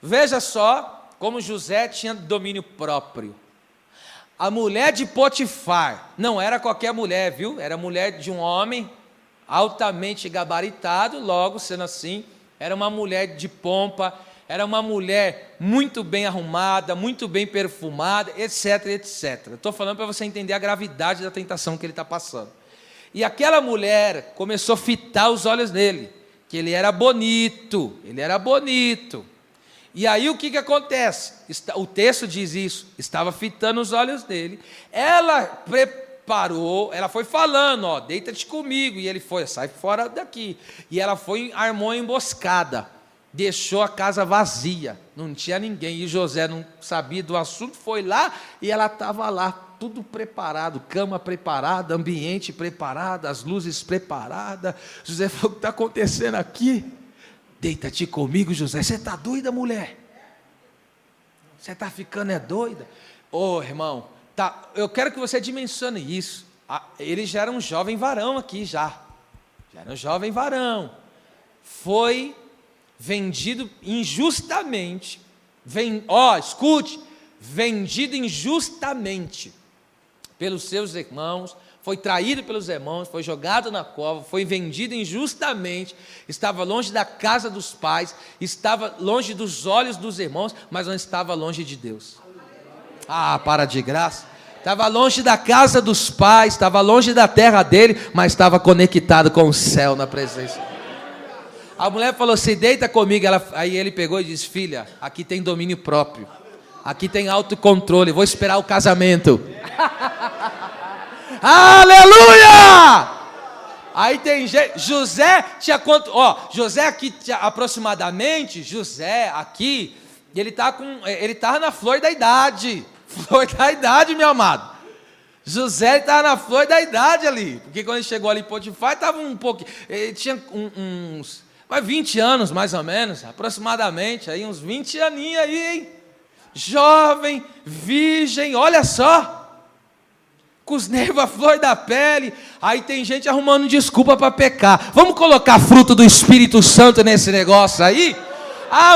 Veja só como José tinha domínio próprio. A mulher de Potifar não era qualquer mulher, viu? Era mulher de um homem altamente gabaritado, logo sendo assim, era uma mulher de pompa, era uma mulher muito bem arrumada, muito bem perfumada, etc, etc. Estou falando para você entender a gravidade da tentação que ele está passando. E aquela mulher começou a fitar os olhos nele, que ele era bonito, E aí o que acontece? O texto diz isso, estava fitando os olhos dele, ela preparou, ela foi falando, ó, deita-te comigo, e ele foi, sai fora daqui, e ela foi, armou a emboscada, deixou a casa vazia, não tinha ninguém, e José não sabia do assunto, foi lá, e ela estava lá, tudo preparado, cama preparada, ambiente preparado, as luzes preparadas. José falou: o que está acontecendo aqui? Deita-te comigo, José. Você está doida, mulher? Você está ficando doida? Ô, irmão, tá, eu quero que você dimensione isso. Ele já era um jovem varão aqui, já era um jovem varão, foi vendido injustamente, escute, vendido injustamente pelos seus irmãos, foi traído pelos irmãos, foi jogado na cova, foi vendido injustamente, estava longe da casa dos pais, estava longe dos olhos dos irmãos, mas não estava longe de Deus. Para de graça. Estava longe da casa dos pais, estava longe da terra dele, mas estava conectado com o céu na presença. A mulher falou assim: deita comigo. Aí ele pegou e disse: filha, aqui tem domínio próprio, aqui tem autocontrole, vou esperar o casamento. Aleluia! Aí tem gente, José tinha quanto? José aqui aproximadamente, ele estava na flor da idade, meu amado. José estava na flor da idade ali, porque quando ele chegou ali em Potifar, estava um pouco, ele tinha uns 20 anos mais ou menos, aproximadamente, aí uns 20 aninhos aí, hein? Jovem, virgem, olha só, com os nervos à flor da pele. Aí tem gente arrumando desculpa para pecar. Vamos colocar fruto do Espírito Santo nesse negócio aí?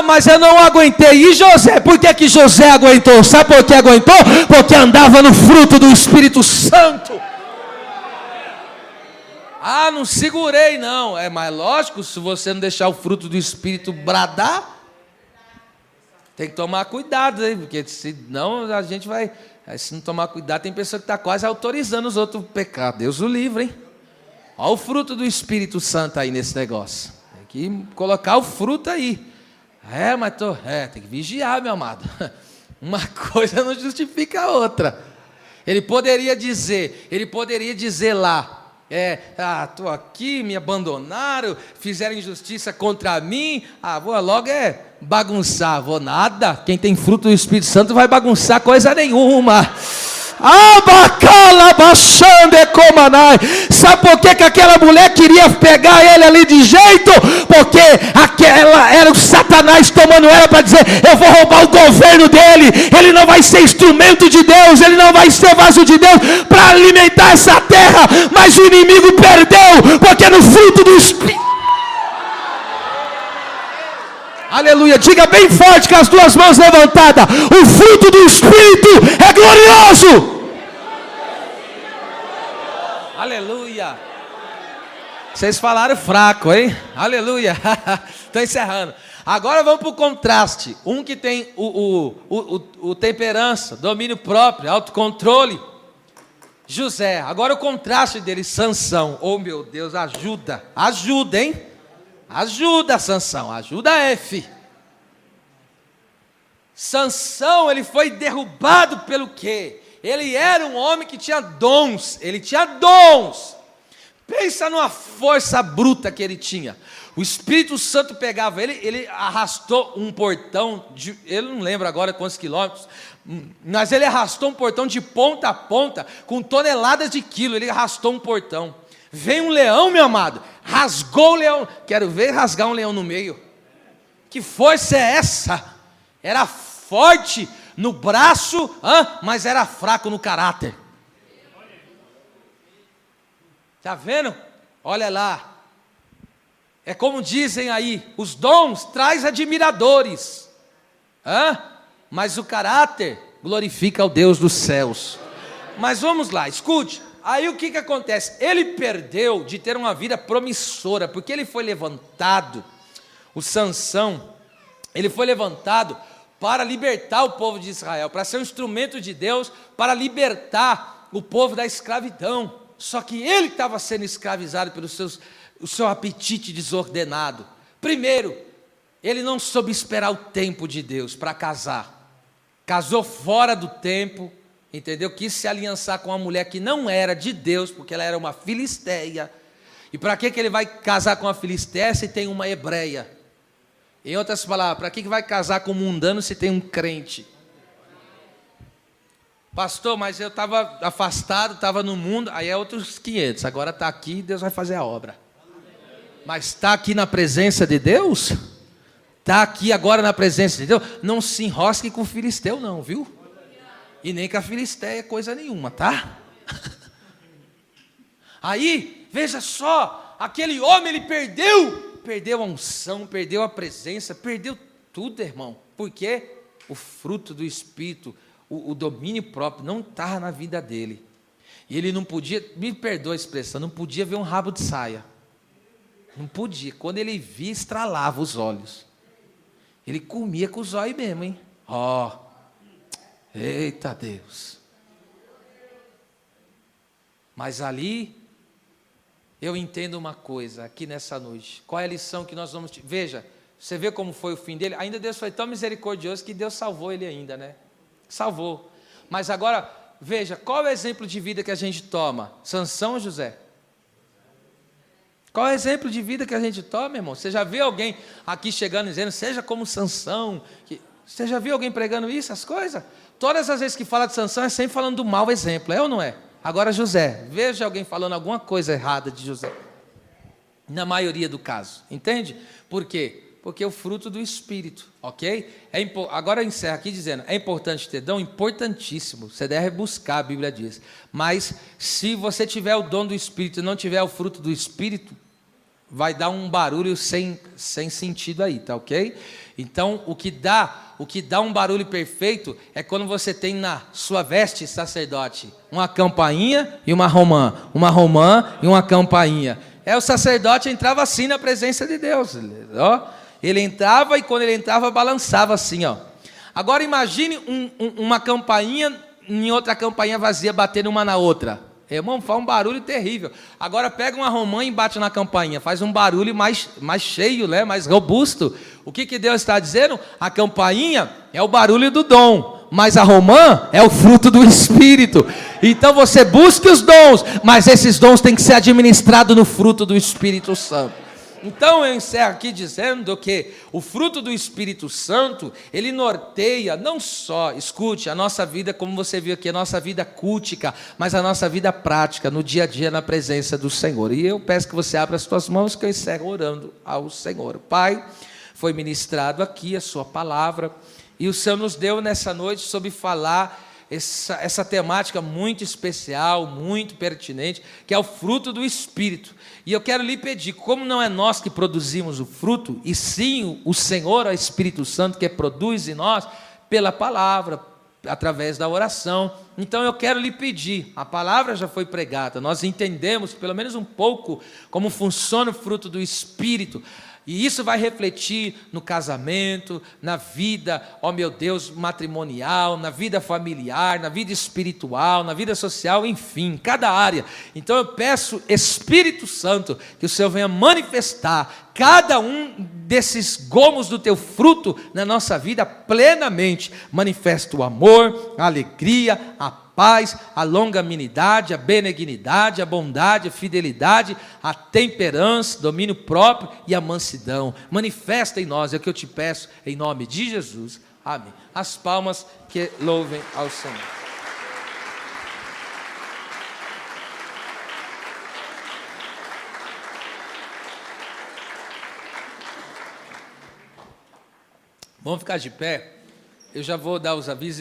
Mas eu não aguentei. E José? Por que José aguentou? Sabe por que aguentou? Porque andava no fruto do Espírito Santo. Não segurei não. Mas lógico, se você não deixar o fruto do Espírito bradar, tem que tomar cuidado, hein? Porque senão a gente vai... Se não tomar cuidado, tem pessoa que está quase autorizando os outros a pecar. Deus o livre, hein? Olha o fruto do Espírito Santo aí nesse negócio. Tem que colocar o fruto aí. Tem que vigiar, meu amado. Uma coisa não justifica a outra. Ele poderia dizer lá, estou aqui, me abandonaram, fizeram injustiça contra mim, vou logo bagunçar, vou nada, quem tem fruto do Espírito Santo vai bagunçar coisa nenhuma. Sabe por que aquela mulher queria pegar ele ali de jeito? Porque aquela era o Satanás tomando ela para dizer: eu vou roubar o governo dele, ele não vai ser instrumento de Deus, ele não vai ser vaso de Deus para alimentar essa terra. Mas o inimigo perdeu, porque no fruto do Espírito... Aleluia, diga bem forte com as duas mãos levantadas: o fruto do Espírito é glorioso. Aleluia. Vocês falaram fraco, hein? Aleluia. Estou encerrando. Agora vamos para o contraste. Um que tem o temperança, domínio próprio, autocontrole. José. Agora o contraste dele, Sansão. Oh meu Deus, ajuda, hein? Ajuda, Sansão, ajuda F. Sansão, ele foi derrubado pelo quê? Ele era um homem que tinha dons, Pensa numa força bruta que ele tinha. O Espírito Santo pegava ele arrastou um portão, eu não lembro agora quantos quilômetros, mas ele arrastou um portão de ponta a ponta, com toneladas de quilo, ele arrastou um portão. Vem um leão, meu amado, rasgou o leão. Quero ver rasgar um leão no meio. Que força é essa? Era forte no braço, mas era fraco no caráter. Está vendo? Olha lá. É como dizem aí, os dons traz admiradores, mas o caráter glorifica o Deus dos céus. Mas vamos lá, escute. Aí o que acontece? Ele perdeu de ter uma vida promissora, porque ele foi levantado, o Sansão, ele foi levantado para libertar o povo de Israel, para ser um instrumento de Deus, para libertar o povo da escravidão. Só que ele estava sendo escravizado pelo seu apetite desordenado. Primeiro, ele não soube esperar o tempo de Deus para casar. Casou fora do tempo, entendeu? Quis se aliançar com uma mulher que não era de Deus, porque ela era uma filisteia. E para que ele vai casar com uma filisteia se tem uma hebreia? Em outras palavras, para que vai casar com um mundano se tem um crente? Pastor, mas eu estava afastado, estava no mundo, aí é outros 500, agora está aqui e Deus vai fazer a obra. Mas está aqui na presença de Deus? Está aqui agora na presença de Deus? Não se enrosque com o filisteu não, viu? E nem com a filisteia, coisa nenhuma, tá? Aí, veja só, aquele homem, ele perdeu a unção, perdeu a presença, perdeu tudo, irmão. Por quê? O fruto do Espírito, o domínio próprio, não estava na vida dele. E ele não podia, me perdoa a expressão, não podia ver um rabo de saia. Não podia. Quando ele via, estralava os olhos. Ele comia com os olhos mesmo, hein? Ó, eita Deus. Mas ali, eu entendo uma coisa aqui nessa noite. Qual é a lição que nós vamos... Veja, você vê como foi o fim dele? Ainda Deus foi tão misericordioso que Deus salvou ele ainda, né? Salvou. Mas agora, veja, qual é o exemplo de vida que a gente toma? Sansão ou José? Qual é o exemplo de vida que a gente toma, irmão? Você já viu alguém aqui chegando dizendo, seja como Sansão? Você já viu alguém pregando isso, as coisas? Todas as vezes que fala de Sansão é sempre falando do mau exemplo, é ou não é? Agora José, veja alguém falando alguma coisa errada de José. Na maioria do caso, entende? Por quê? Porque é o fruto do Espírito, ok? Agora eu encerro aqui dizendo, é importante ter dom? Importantíssimo, você deve buscar, a Bíblia diz. Mas se você tiver o dom do Espírito e não tiver o fruto do Espírito, vai dar um barulho sem sentido aí, tá ok? Então, o que dá um barulho perfeito é quando você tem na sua veste, sacerdote, uma campainha e uma romã e uma campainha. O sacerdote entrava assim na presença de Deus, ó. Ele entrava e quando ele entrava balançava assim, ó. Agora imagine uma campainha em outra campainha vazia batendo uma na outra. Irmão, faz um barulho terrível. Agora pega uma romã e bate na campainha, faz um barulho mais cheio, né? Mais robusto. O que Deus está dizendo? A campainha é o barulho do dom, mas a romã é o fruto do Espírito. Então você busca os dons, mas esses dons têm que ser administrados no fruto do Espírito Santo. Então eu encerro aqui dizendo que o fruto do Espírito Santo, ele norteia não só, escute, a nossa vida, como você viu aqui, a nossa vida cultica, mas a nossa vida prática, no dia a dia, na presença do Senhor. E eu peço que você abra as suas mãos, que eu encerro orando ao Senhor. Pai, foi ministrado aqui a sua palavra, e o Senhor nos deu nessa noite sobre falar essa temática muito especial, muito pertinente, que é o fruto do Espírito. E eu quero lhe pedir, como não é nós que produzimos o fruto, e sim o Senhor, o Espírito Santo, que produz em nós, pela palavra, através da oração. Então eu quero lhe pedir, a palavra já foi pregada, nós entendemos pelo menos um pouco como funciona o fruto do Espírito, e isso vai refletir no casamento, na vida, ó meu Deus, matrimonial, na vida familiar, na vida espiritual, na vida social, enfim, cada área. Então eu peço, Espírito Santo, que o Senhor venha manifestar cada um desses gomos do teu fruto na nossa vida plenamente. Manifesta o amor, a alegria, a paz, a longanimidade, a benignidade, a bondade, a fidelidade, a temperança, domínio próprio e a mansidão. Manifesta em nós, é o que eu te peço, em nome de Jesus. Amém. As palmas que louvem ao Senhor. Vamos ficar de pé. Eu já vou dar os avisos.